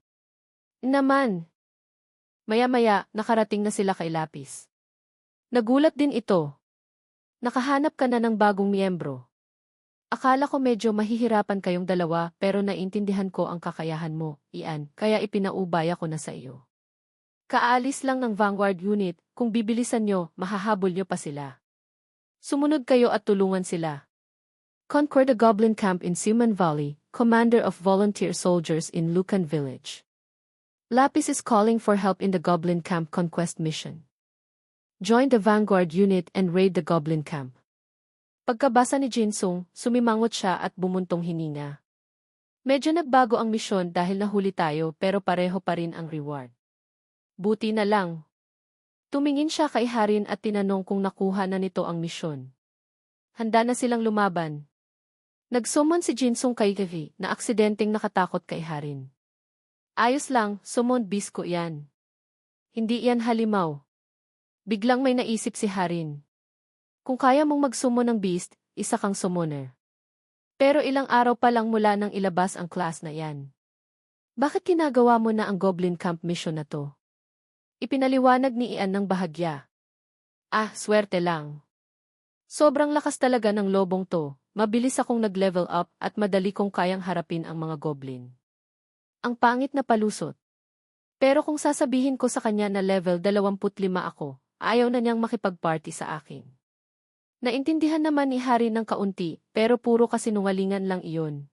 Naman. Maya-maya, nakarating na sila kay Lapis. Nagulat din ito. Nakahanap ka na ng bagong miyembro. Akala ko medyo mahihirapan kayong dalawa pero naintindihan ko ang kakayahan mo, Ian, kaya ipinaubaya ko na sa iyo. Kaalis lang ng Vanguard Unit, kung bibilisan nyo, mahahabol nyo pa sila. Sumunod kayo at tulungan sila. Conquer the Goblin Camp in Siomon Valley, Commander of Volunteer Soldiers in Lucan Village. Lapis is calling for help in the Goblin Camp Conquest Mission. Join the Vanguard Unit and raid the Goblin Camp. Pagkabasa ni Jinsung, sumimangot siya at bumuntong hininga. Medyo nagbago ang misyon dahil nahuli tayo pero pareho pa rin ang reward. Buti na lang. Tumingin siya kay Harin at tinanong kung nakuha na nito ang misyon. Handa na silang lumaban. Nagsummon si Jinsung kay Gavi na aksidenteng nakatakot kay Harin. Ayos lang, summon beast ko yan. Hindi yan halimaw. Biglang may naisip si Harin. Kung kaya mong mag-summon ng beast, isa kang summoner. Pero ilang araw pa lang mula nang ilabas ang class na yan. Bakit ginagawa mo na ang Goblin Camp mission na to? Ipinaliwanag ni Ian ng bahagya. Swerte lang. Sobrang lakas talaga ng lobong to, mabilis akong nag-level up at madali kong kayang harapin ang mga goblin. Ang pangit na palusot. Pero kung sasabihin ko sa kanya na level 25 ako, ayaw na niyang makipag-party sa akin. Naintindihan naman ni Harry ng kaunti, pero puro kasinungalingan lang iyon.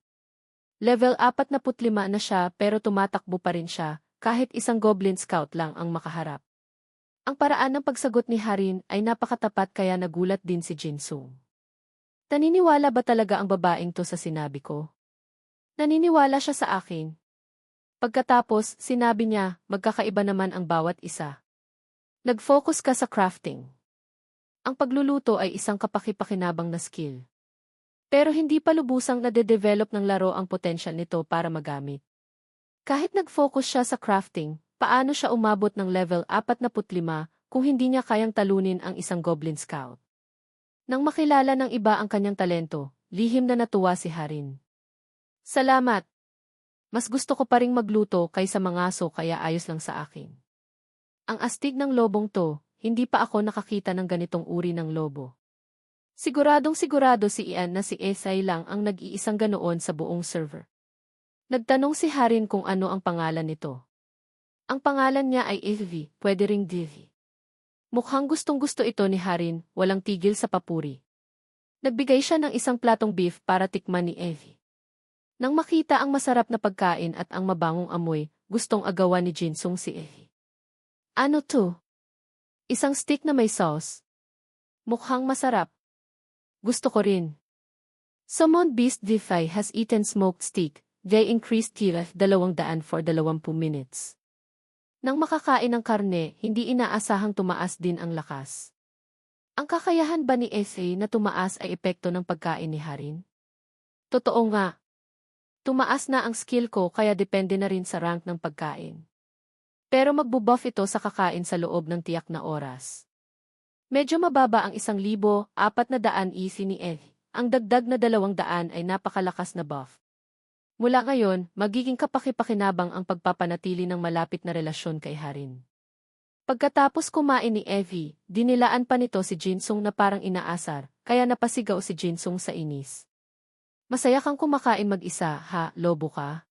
Level 45 na siya pero tumatakbo pa rin siya, kahit isang Goblin Scout lang ang makaharap. Ang paraan ng pagsagot ni Harry ay napakatapat kaya nagulat din si Jinsung. Naniniwala ba talaga ang babaeng to sa sinabi ko? Naniniwala siya sa akin. Pagkatapos, sinabi niya, magkakaiba naman ang bawat isa. Nag-focus ka sa crafting. Ang pagluluto ay isang kapaki-pakinabang na skill. Pero hindi pa lubusang nade-develop ng laro ang potensyal nito para magamit. Kahit nag-focus siya sa crafting, paano siya umabot ng level 45 kung hindi niya kayang talunin ang isang Goblin Scout? Nang makilala ng iba ang kanyang talento, lihim na natuwa si Harin. Salamat! Mas gusto ko pa ring magluto kaysa mangaso kaya ayos lang sa akin. Ang astig ng lobong to, hindi pa ako nakakita ng ganitong uri ng lobo. Siguradong sigurado si Ian na si Esay lang ang nag-iisang ganoon sa buong server. Nagtanong si Harin kung ano ang pangalan nito. Ang pangalan niya ay Evie, pwede ring Divy. Mukhang gustong-gusto ito ni Harin, walang tigil sa papuri. Nagbigay siya ng isang platong beef para tikman ni Evie. Nang makita ang masarap na pagkain at ang mabangong amoy, gustong agawan ni Jinsung si Evie. Ano to? Isang stick na may sauce. Mukhang masarap. Gusto ko rin. Summoned Beast Defy has eaten smoked steak. They increased TF 200 for 20 minutes. Nang makakain ng karne, hindi inaasahang tumaas din ang lakas. Ang kakayahan ba ni Effie na tumaas ay epekto ng pagkain ni Harin? Totoo nga. Tumaas na ang skill ko kaya depende na rin sa rank ng pagkain. Pero magbubuff ito sa kakain sa loob ng tiyak na oras. Medyo mababa ang 1,400 easy ni Effie. Ang dagdag na 200 ay napakalakas na buff. Mula ngayon, magiging kapaki-pakinabang ang pagpapanatili ng malapit na relasyon kay Harin. Pagkatapos kumain ni Evie, dinilaan pa nito si Jinsung na parang inaasar, kaya napasigaw si Jinsung sa inis. Masaya kang kumakain mag-isa, ha, lobo ka?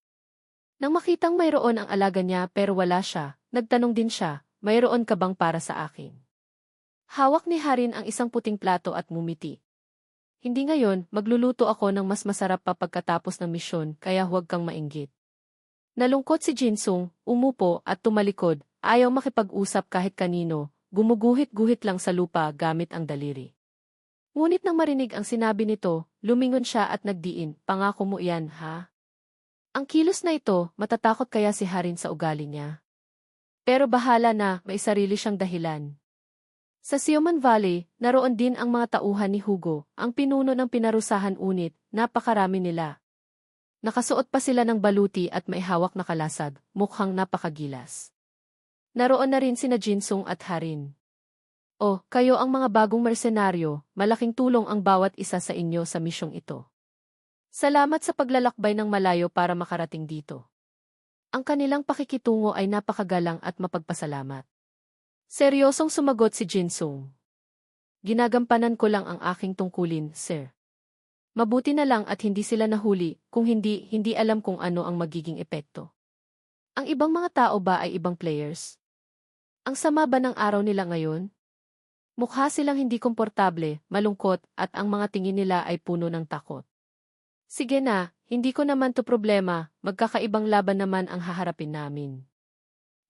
Nang makitang mayroon ang alaga niya pero wala siya, nagtanong din siya, mayroon ka bang para sa akin? Hawak ni Harin ang isang puting plato at mumiti. Hindi ngayon, magluluto ako ng mas masarap pa pagkatapos ng misyon kaya huwag kang mainggit. Nalungkot si Jinsung, umupo at tumalikod, ayaw makipag-usap kahit kanino, gumuguhit-guhit lang sa lupa gamit ang daliri. Ngunit nang marinig ang sinabi nito, lumingon siya at nagdiin, pangako mo iyan, ha? Ang kilos na ito, matatakot kaya si Harin sa ugali niya. Pero bahala na, may sarili siyang dahilan. Sa Xiamen Valley, naroon din ang mga tauhan ni Hugo, ang pinuno ng pinarusahan unit, napakarami nila. Nakasuot pa sila ng baluti at may hawak na kalasag, mukhang napakagilas. Naroon na rin sina Jinsung at Harin. Oh, kayo ang mga bagong mersenaryo, malaking tulong ang bawat isa sa inyo sa misyong ito. Salamat sa paglalakbay ng malayo para makarating dito. Ang kanilang pakikitungo ay napakagalang at mapagpasalamat. Seryosong sumagot si Jinsung. Ginagampanan ko lang ang aking tungkulin, sir. Mabuti na lang at hindi sila nahuli, kung hindi alam kung ano ang magiging epekto. Ang ibang mga tao ba ay ibang players? Ang sama ba ng araw nila ngayon? Mukha silang hindi komportable, malungkot, at ang mga tingin nila ay puno ng takot. Sige na, hindi ko naman to problema, magkakaibang laban naman ang haharapin namin.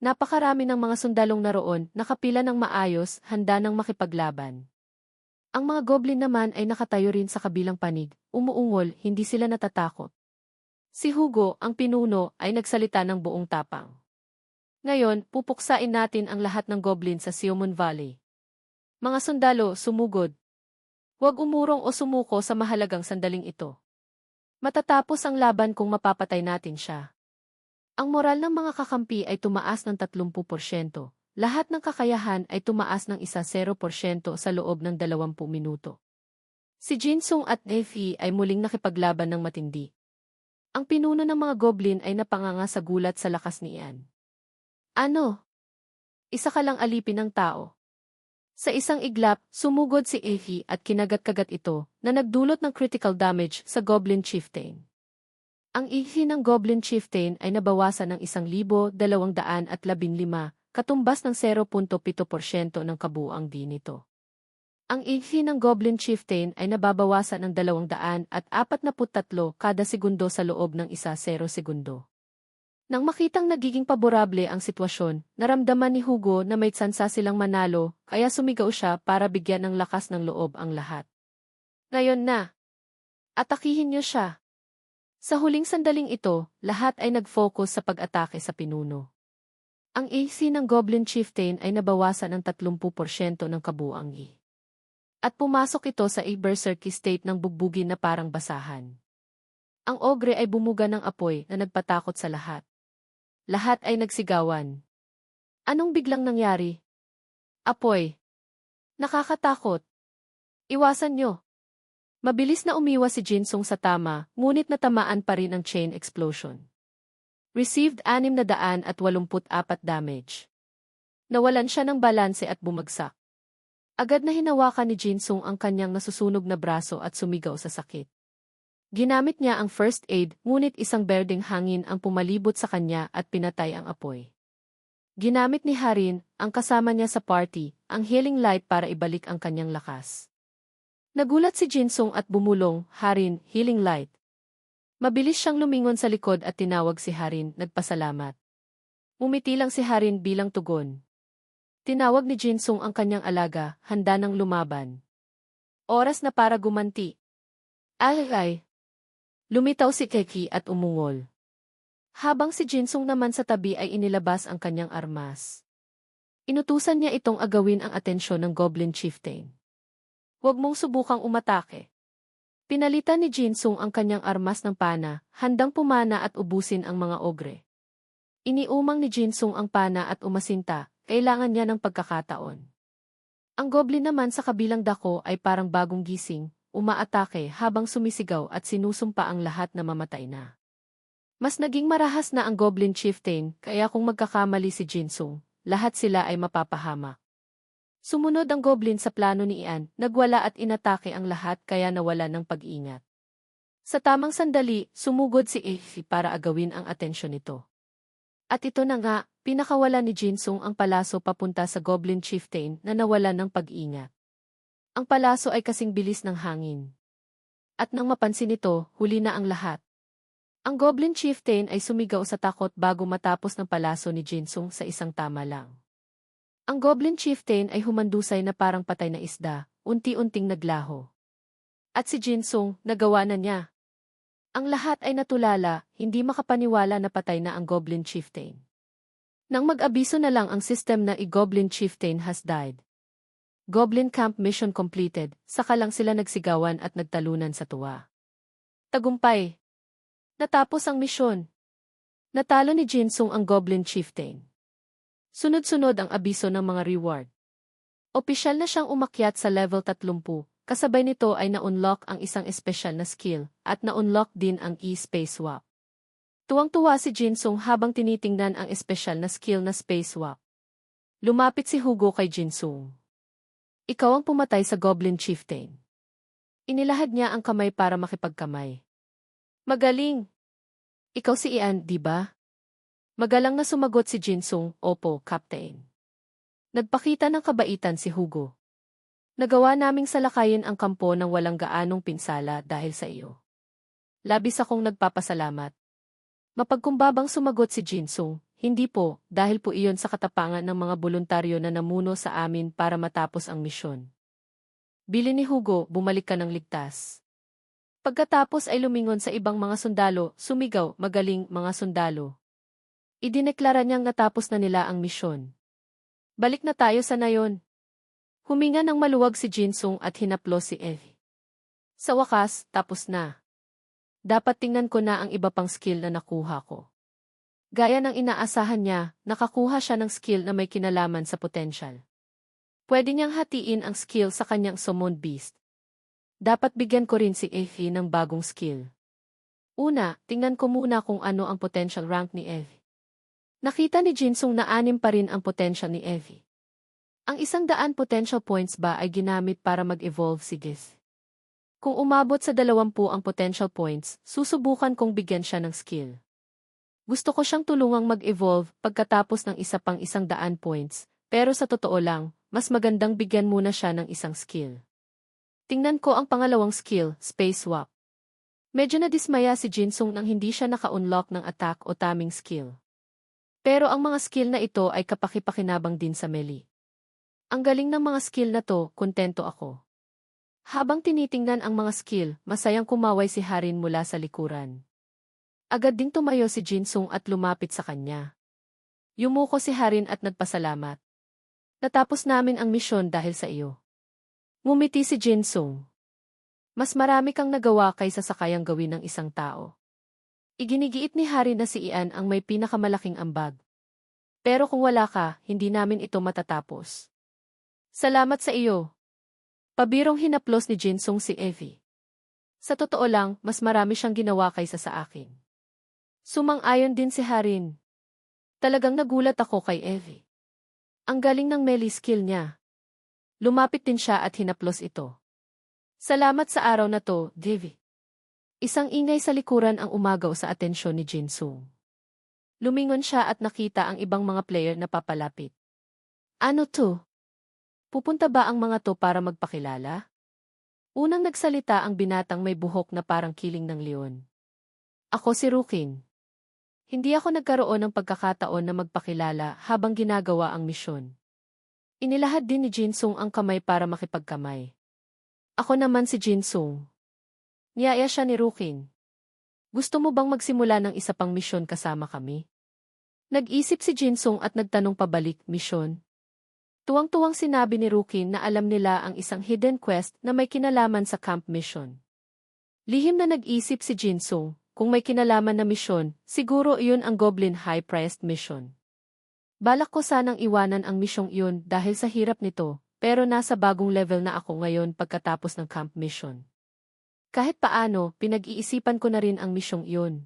Napakarami ng mga sundalong naroon, nakapila ng maayos, handa ng makipaglaban. Ang mga goblin naman ay nakatayo rin sa kabilang panig, umuungol, hindi sila natatakot. Si Hugo, ang pinuno, ay nagsalita ng buong tapang. Ngayon, pupuksain natin ang lahat ng goblin sa Xiamen Valley. Mga sundalo, sumugod. Huwag umurong o sumuko sa mahalagang sandaling ito. Matatapos ang laban kung mapapatay natin siya. Ang moral ng mga kakampi ay tumaas ng 30%. Lahat ng kakayahan ay tumaas ng 10% sa loob ng 20 minuto. Si Jinsung at Effie ay muling nakipaglaban ng matindi. Ang pinuno ng mga goblin ay napanganga sa gulat sa lakas ni Ian. Ano? Isa ka lang alipin ng tao. Sa isang iglap, sumugod si Effie at kinagat-kagat ito na nagdulot ng critical damage sa Goblin Chieftain. Ang ihi ng Goblin Chieftain ay nabawasan ng 1,215, katumbas ng 0.7% ng kabuuang di nito. Ang HP ng Goblin Chieftain ay nababawasan ng 243 kada segundo sa loob ng 1-0 segundo. Nang makitang nagiging paborable ang sitwasyon, naramdaman ni Hugo na may tsansa silang manalo, kaya sumigaw siya para bigyan ng lakas ng loob ang lahat. Ngayon na! Atakihin niyo siya! Sa huling sandaling ito, lahat ay nag-focus sa pag-atake sa pinuno. Ang AC ng Goblin Chieftain ay nabawasan ng 30% ng kabuuang I. At pumasok ito sa berserky state ng bugbugin na parang basahan. Ang ogre ay bumuga ng apoy na nagpatakot sa lahat. Lahat ay nagsigawan. Anong biglang nangyari? Apoy. Nakakatakot. Iwasan nyo. Mabilis na umiwas si Jinsung sa tama, ngunit natamaan pa rin ang chain explosion. Received 684 damage. Nawalan siya ng balanse at bumagsak. Agad na hinawakan ni Jinsung ang kanyang nasusunog na braso at sumigaw sa sakit. Ginamit niya ang first aid, ngunit isang berdeng hangin ang pumalibot sa kanya at pinatay ang apoy. Ginamit ni Harin, ang kasama niya sa party, ang healing light para ibalik ang kanyang lakas. Nagulat si Jinsung at bumulong, Harin, healing light. Mabilis siyang lumingon sa likod at tinawag si Harin, nagpasalamat. Umiti lang si Harin bilang tugon. Tinawag ni Jinsung ang kanyang alaga, handa ng lumaban. Oras na para gumanti. Ay! Lumitaw si Keki at umungol. Habang si Jinsung naman sa tabi ay inilabas ang kanyang armas. Inutusan niya itong agawin ang atensyon ng Goblin Chieftain. Huwag mong subukang umatake. Pinalitan ni Jinsung ang kanyang armas ng pana, handang pumana at ubusin ang mga ogre. Iniumang ni Jinsung ang pana at umasinta. Kailangan niya ng pagkakataon. Ang goblin naman sa kabilang dako ay parang bagong gising, umaatake habang sumisigaw at sinusumpa ang lahat na mamatay na. Mas naging marahas na ang Goblin Chieftain, kaya kung magkakamali si Jinsung, lahat sila ay mapapahamak. Sumunod ang goblin sa plano ni Ian, nagwala at inatake ang lahat kaya nawala ng pag-ingat. Sa tamang sandali, sumugod si Efi para agawin ang atensyon nito. At ito na nga, pinakawala ni Jinsung ang palaso papunta sa Goblin Chieftain na nawalan ng pag-ingat. Ang palaso ay kasing bilis ng hangin. At nang mapansin ito, huli na ang lahat. Ang Goblin Chieftain ay sumigaw sa takot bago matapos ng palaso ni Jinsung sa isang tama lang. Ang Goblin Chieftain ay humandusay na parang patay na isda, unti-unting naglaho. At si Jinsung, nagawa na niya. Ang lahat ay natulala, hindi makapaniwala na patay na ang Goblin Chieftain. Nang mag-abiso na lang ang system na Goblin Chieftain has died. Goblin Camp mission completed, saka lang sila nagsigawan at nagtalunan sa tuwa. Tagumpay! Natapos ang misyon. Natalo ni Jinsung ang Goblin Chieftain. Sunod-sunod ang abiso ng mga reward. Opisyal na siyang umakyat sa level 30. Kasabay nito ay na-unlock ang isang espesyal na skill, at na-unlock din ang E-Space Swap. Tuwang-tuwa si Jinsung habang tinitingnan ang espesyal na skill na Space Swap. Lumapit si Hugo kay Jinsung. Ikaw ang pumatay sa Goblin Chieftain. Inilahad niya ang kamay para makipagkamay. Magaling! Ikaw si Ian, di ba? Magalang na sumagot si Jinsung, opo, Captain. Nagpakita ng kabaitan si Hugo. Nagawa naming salakayin ang kampo ng walang gaanong pinsala dahil sa iyo. Labis akong nagpapasalamat. Mapagkumbabang sumagot si Jinsung, hindi po, dahil po iyon sa katapangan ng mga voluntaryo na namuno sa amin para matapos ang misyon. Bili ni Hugo, bumalik ka ng ligtas. Pagkatapos ay lumingon sa ibang mga sundalo, sumigaw, magaling mga sundalo. Idineklara niyang natapos na nila ang misyon. Balik na tayo sa nayon. Huminga ng maluwag si Jinsung at hinaplos si Evie. Sa wakas, tapos na. Dapat tingnan ko na ang iba pang skill na nakuha ko. Gaya ng inaasahan niya, nakakuha siya ng skill na may kinalaman sa potential. Pwede niyang hatiin ang skill sa kanyang summon beast. Dapat bigyan ko rin si Evie ng bagong skill. Una, tingnan ko muna kung ano ang potential rank ni Evie. Nakita ni Jinsung na 6 pa rin ang potential ni Evie. Ang 100 potential points ba ay ginamit para mag-evolve si Gith? Kung umabot sa 20 ang potential points, susubukan kong bigyan siya ng skill. Gusto ko siyang tulungang mag-evolve pagkatapos ng isa pang 100 points, pero sa totoo lang, mas magandang bigyan muna siya ng isang skill. Tingnan ko ang pangalawang skill, Space Swap. Medyo nadismaya si Jinsung nang hindi siya naka-unlock ng attack o taming skill. Pero ang mga skill na ito ay kapaki-pakinabang din sa melee. Ang galing ng mga skill na to, kontento ako. Habang tinitingnan ang mga skill, masayang kumaway si Harin mula sa likuran. Agad ding tumayo si Jinsung at lumapit sa kanya. Yumuko si Harin at nagpasalamat. Natapos namin ang misyon dahil sa iyo. Ngumiti si Jinsung. Mas marami kang nagawa kaysa sa kayang gawin ng isang tao. Iginigiit ni Harin na si Ian ang may pinakamalaking ambag. Pero kung wala ka, hindi namin ito matatapos. Salamat sa iyo. Pabirong hinaplos ni Jinsung si Evie. Sa totoo lang, mas marami siyang ginawa kaysa sa akin. Sumang-ayon din si Harin. Talagang nagulat ako kay Evie. Ang galing ng melee skill niya. Lumapit din siya at hinaplos ito. Salamat sa araw na to, Evie. Isang ingay sa likuran ang umagaw sa atensyon ni Jinsung. Lumingon siya at nakita ang ibang mga player na papalapit. Ano to? Pupunta ba ang mga to para magpakilala? Unang nagsalita ang binatang may buhok na parang kiling ng leon. Ako si Rukin. Hindi ako nagkaroon ng pagkakataon na magpakilala habang ginagawa ang misyon. Inilahad din ni Jinsung ang kamay para makipagkamay. Ako naman si Jinsung. Niyaya siya ni Rukin. Gusto mo bang magsimula ng isa pang misyon kasama kami? Nag-isip si Jinsung at nagtanong pabalik, misyon? Tuwang-tuwang sinabi ni Rukin na alam nila ang isang hidden quest na may kinalaman sa camp mission. Lihim na nag-isip si Jinsung. Kung may kinalaman na misyon, siguro iyon ang Goblin High-Priced Mission. Balak ko sanang iwanan ang misyong iyon dahil sa hirap nito, pero nasa bagong level na ako ngayon pagkatapos ng camp mission. Kahit paano, pinag-iisipan ko na rin ang misyong iyon.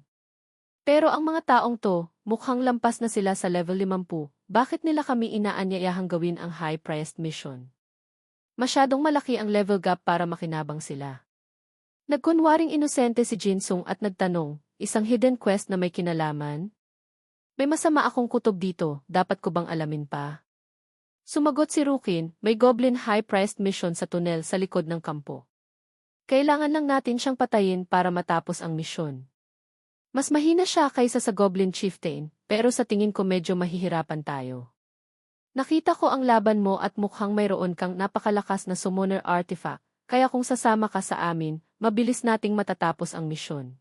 Pero ang mga taong to, mukhang lampas na sila sa level 50, bakit nila kami inaanyayahang gawin ang high-priced mission? Masyadong malaki ang level gap para makinabang sila. Nagkunwaring inosente si Jinsung at nagtanong, isang hidden quest na may kinalaman? May masama akong kutob dito, dapat ko bang alamin pa? Sumagot si Rukin, may goblin high-priced mission sa tunnel sa likod ng kampo. Kailangan lang natin siyang patayin para matapos ang misyon. Mas mahina siya kaysa sa Goblin Chieftain, pero sa tingin ko medyo mahihirapan tayo. Nakita ko ang laban mo at mukhang mayroon kang napakalakas na summoner artifact. Kaya kung sasama ka sa amin, mabilis nating matatapos ang misyon.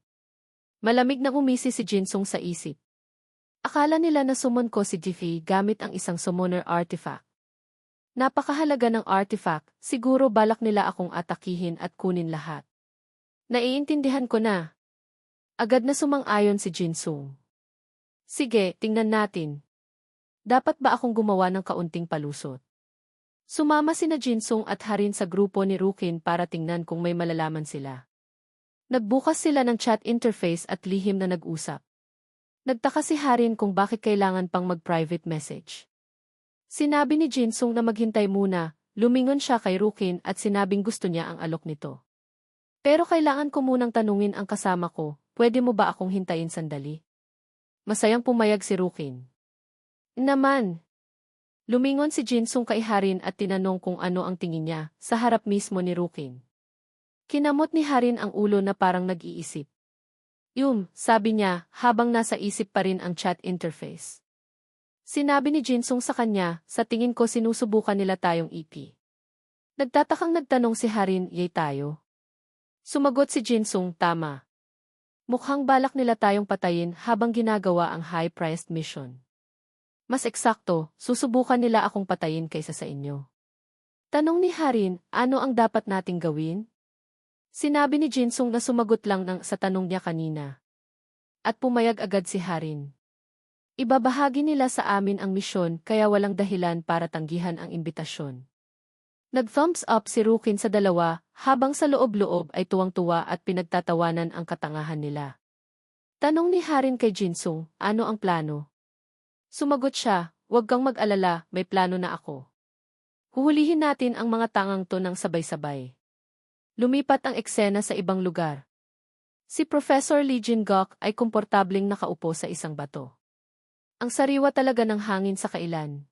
Malamig na umisi si Jinsung sa isip. Akala nila na summon ko si Jiffy gamit ang isang summoner artifact. Napakahalaga ng artifact, siguro balak nila akong atakihin at kunin lahat. Naiintindihan ko na. Agad na sumang-ayon si Jinsung. Sige, tingnan natin. Dapat ba akong gumawa ng kaunting palusot? Sumama sina Jinsung at Harin sa grupo ni Rukin para tingnan kung may malalaman sila. Nagbukas sila ng chat interface at lihim na nag-usap. Nagtaka si Harin kung bakit kailangan pang mag-private message. Sinabi ni Jinsung na maghintay muna, lumingon siya kay Rukin at sinabing gusto niya ang alok nito. Pero kailangan ko munang tanungin ang kasama ko, pwede mo ba akong hintayin sandali? Masayang pumayag si Rukin. Naman. Lumingon si Jinsung kay Harin at tinanong kung ano ang tingin niya, sa harap mismo ni Rukin. Kinamot ni Harin ang ulo na parang nag-iisip. Sabi niya, habang nasa isip pa rin ang chat interface. Sinabi ni Jinsung sa kanya, sa tingin ko sinusubukan nila tayong EP. Nagtatakang nagtanong si Harin, yay tayo? Sumagot si Jinsung, tama. Mukhang balak nila tayong patayin habang ginagawa ang high-priced mission. Mas eksakto, susubukan nila akong patayin kaysa sa inyo. Tanong ni Harin, ano ang dapat nating gawin? Sinabi ni Jinsung na sumagot lang sa tanong niya kanina. At pumayag agad si Harin. Ibabahagi nila sa amin ang misyon kaya walang dahilan para tanggihan ang imbitasyon. Nag-thumbs up si Rukin sa dalawa, habang sa loob-loob ay tuwang-tuwa at pinagtatawanan ang katangahan nila. Tanong ni Harin kay Jinsung, ano ang plano? Sumagot siya, huwag kang mag-alala, may plano na ako. Huhulihin natin ang mga tangang to ng sabay-sabay. Lumipat ang eksena sa ibang lugar. Si Professor Lee Jin-gok ay komportabling nakaupo sa isang bato. Ang sariwa talaga ng hangin sa kailan.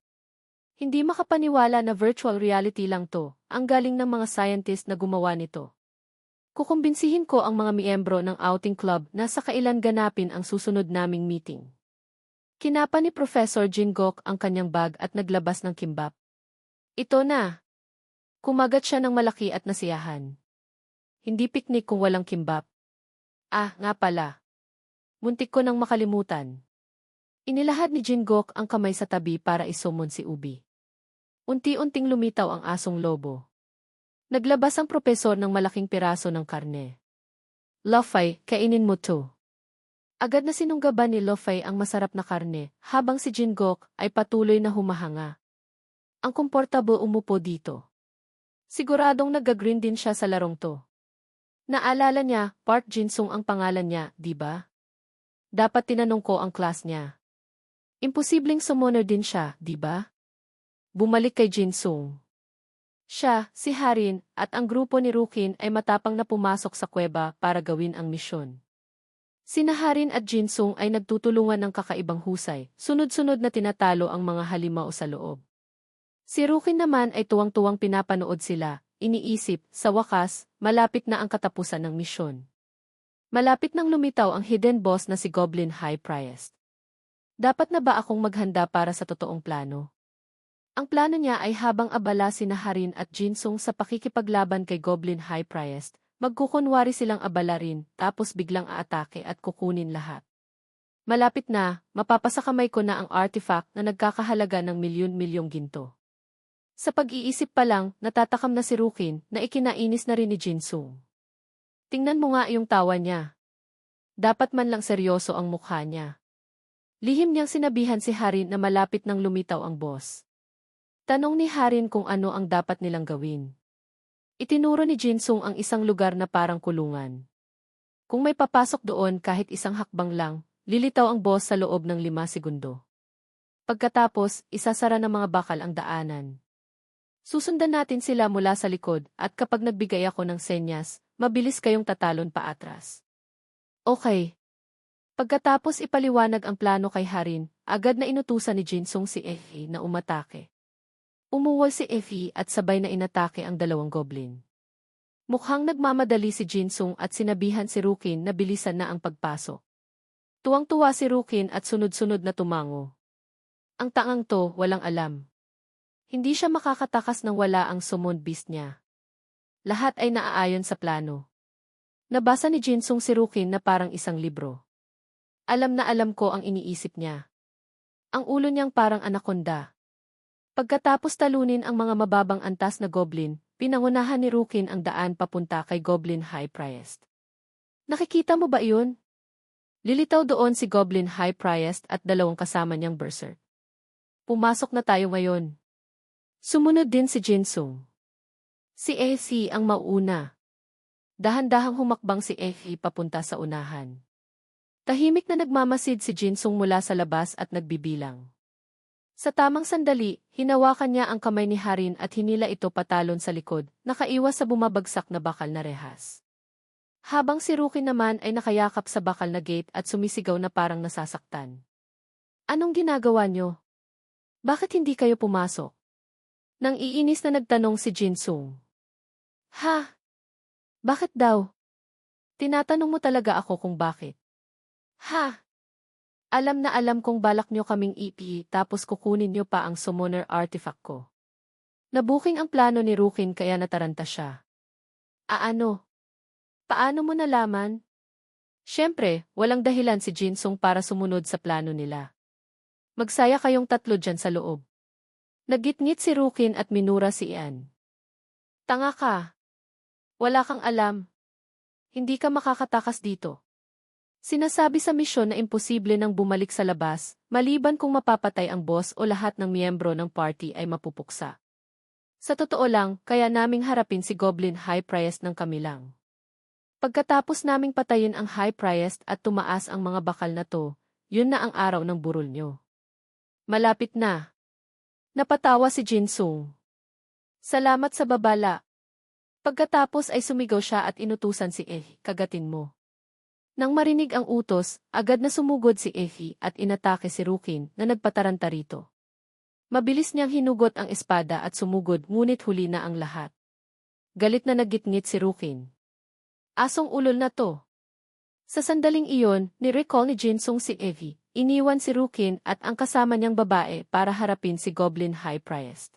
Hindi makapaniwala na virtual reality lang to, ang galing ng mga scientist na gumawa nito. Kukumbinsihin ko ang mga miyembro ng outing club na sa kailan ganapin ang susunod naming meeting. Kinapa ni Professor Jingok ang kanyang bag at naglabas ng kimbap. Ito na. Kumagat siya ng malaki at nasiyahan. Hindi piknik kung walang kimbap. Ah, nga pala. Muntik ko nang makalimutan. Inilahad ni Jingok ang kamay sa tabi para isumon si Ubi. Unti-unting lumitaw ang asong lobo. Naglabas ang propesor ng malaking piraso ng karne. Lofay, kainin mo to. Agad na sinunggaban ni Lofay ang masarap na karne, habang si Jingok ay patuloy na humahanga. Ang komportable umupo dito. Siguradong nag-green din siya sa larong to. Naalala niya, Park Jinsung ang pangalan niya, di ba? Dapat tinanong ko ang class niya. Imposibleng summoner din siya, di ba? Bumalik kay Jinsung. Siya, si Harin, at ang grupo ni Rukin ay matapang na pumasok sa kuweba para gawin ang misyon. Sina Harin at Jinsung ay nagtutulungan ng kakaibang husay, sunod-sunod na tinatalo ang mga halimaw sa loob. Si Rukin naman ay tuwang-tuwang pinapanood sila, iniisip, sa wakas, malapit na ang katapusan ng misyon. Malapit nang lumitaw ang hidden boss na si Goblin High Priest. Dapat na ba akong maghanda para sa totoong plano? Ang plano niya ay habang abala sina Harin at Jinsung sa pakikipaglaban kay Goblin High Priest, magkukunwari silang abala rin, tapos biglang aatake at kukunin lahat. Malapit na, mapapasakamay ko na ang artifact na nagkakahalaga ng milyon-milyong ginto. Sa pag-iisip pa lang, natatakam na si Rukin na ikinainis na rin ni Jinsung. Tingnan mo nga yung tawa niya. Dapat man lang seryoso ang mukha niya. Lihim niyang sinabihan si Harin na malapit nang lumitaw ang boss. Tanong ni Harin kung ano ang dapat nilang gawin. Itinuro ni Jinsung ang isang lugar na parang kulungan. Kung may papasok doon kahit isang hakbang lang, lilitaw ang boss sa loob ng 5 segundo. Pagkatapos, isasara ng mga bakal ang daanan. Susundan natin sila mula sa likod at kapag nagbigay ako ng senyas, mabilis kayong tatalon pa atras. Okay. Pagkatapos ipaliwanag ang plano kay Harin, agad na inutusan ni Jinsung si Effie na umatake. Umuwal si Effie at sabay na inatake ang dalawang goblin. Mukhang nagmamadali si Jinsung at sinabihan si Rukin na bilisan na ang pagpasok. Tuwang-tuwa si Rukin at sunod-sunod na tumango. Ang tangang to, walang alam. Hindi siya makakatakas nang wala ang summon beast niya. Lahat ay naaayon sa plano. Nabasa ni Jinsung si Rukin na parang isang libro. Alam na alam ko ang iniisip niya. Ang ulo niyang parang anaconda. Pagkatapos talunin ang mga mababang antas na goblin, pinangunahan ni Rukin ang daan papunta kay Goblin High Priest. Nakikita mo ba iyon? Lilitaw doon si Goblin High Priest at dalawang kasama niyang berserk. Pumasok na tayo ngayon. Sumunod din si Jinsung. Si Effie ang mauuna. Dahan-dahang humakbang si Effie papunta sa unahan. Tahimik na nagmamasid si Jinsung mula sa labas at nagbibilang. Sa tamang sandali, hinawakan niya ang kamay ni Harin at hinila ito patalon sa likod, nakaiwas sa bumabagsak na bakal na rehas. Habang si Rukin naman ay nakayakap sa bakal na gate at sumisigaw na parang nasasaktan. Anong ginagawa niyo? Bakit hindi kayo pumasok? Nang iinis na nagtanong si Jinsung. Ha? Bakit daw? Tinatanong mo talaga ako kung bakit. Ha? Alam na alam kong balak nyo kaming ipi tapos kukunin nyo pa ang summoner artifact ko. Nabuking ang plano ni Rukin kaya nataranta siya. Ano? Paano mo nalaman? Siyempre, walang dahilan si Jinsung para sumunod sa plano nila. Magsaya kayong tatlo dyan sa loob. Nagitngit si Rukin at minura si Ian. Tanga ka. Wala kang alam. Hindi ka makakatakas dito. Sinasabi sa misyon na imposible nang bumalik sa labas, maliban kung mapapatay ang boss o lahat ng miyembro ng party ay mapupuksa. Sa totoo lang, kaya naming harapin si Goblin High Priest ng kami lang. Pagkatapos naming patayin ang High Priest at tumaas ang mga bakal na to, yun na ang araw ng burol nyo. Malapit na. Napatawa si Jinsung. Salamat sa babala. Pagkatapos ay sumigaw siya at inutusan si Effie, kagatin mo. Nang marinig ang utos, agad na sumugod si Effie at inatake si Rukin na nagpataranta rito. Mabilis niyang hinugot ang espada at sumugod ngunit huli na ang lahat. Galit na naggitngit si Rukin. Asong ulol na to. Sa sandaling iyon, ni-recall ni Jinsung si Evie. Iniwan si Rukin at ang kasama niyang babae para harapin si Goblin High Priest.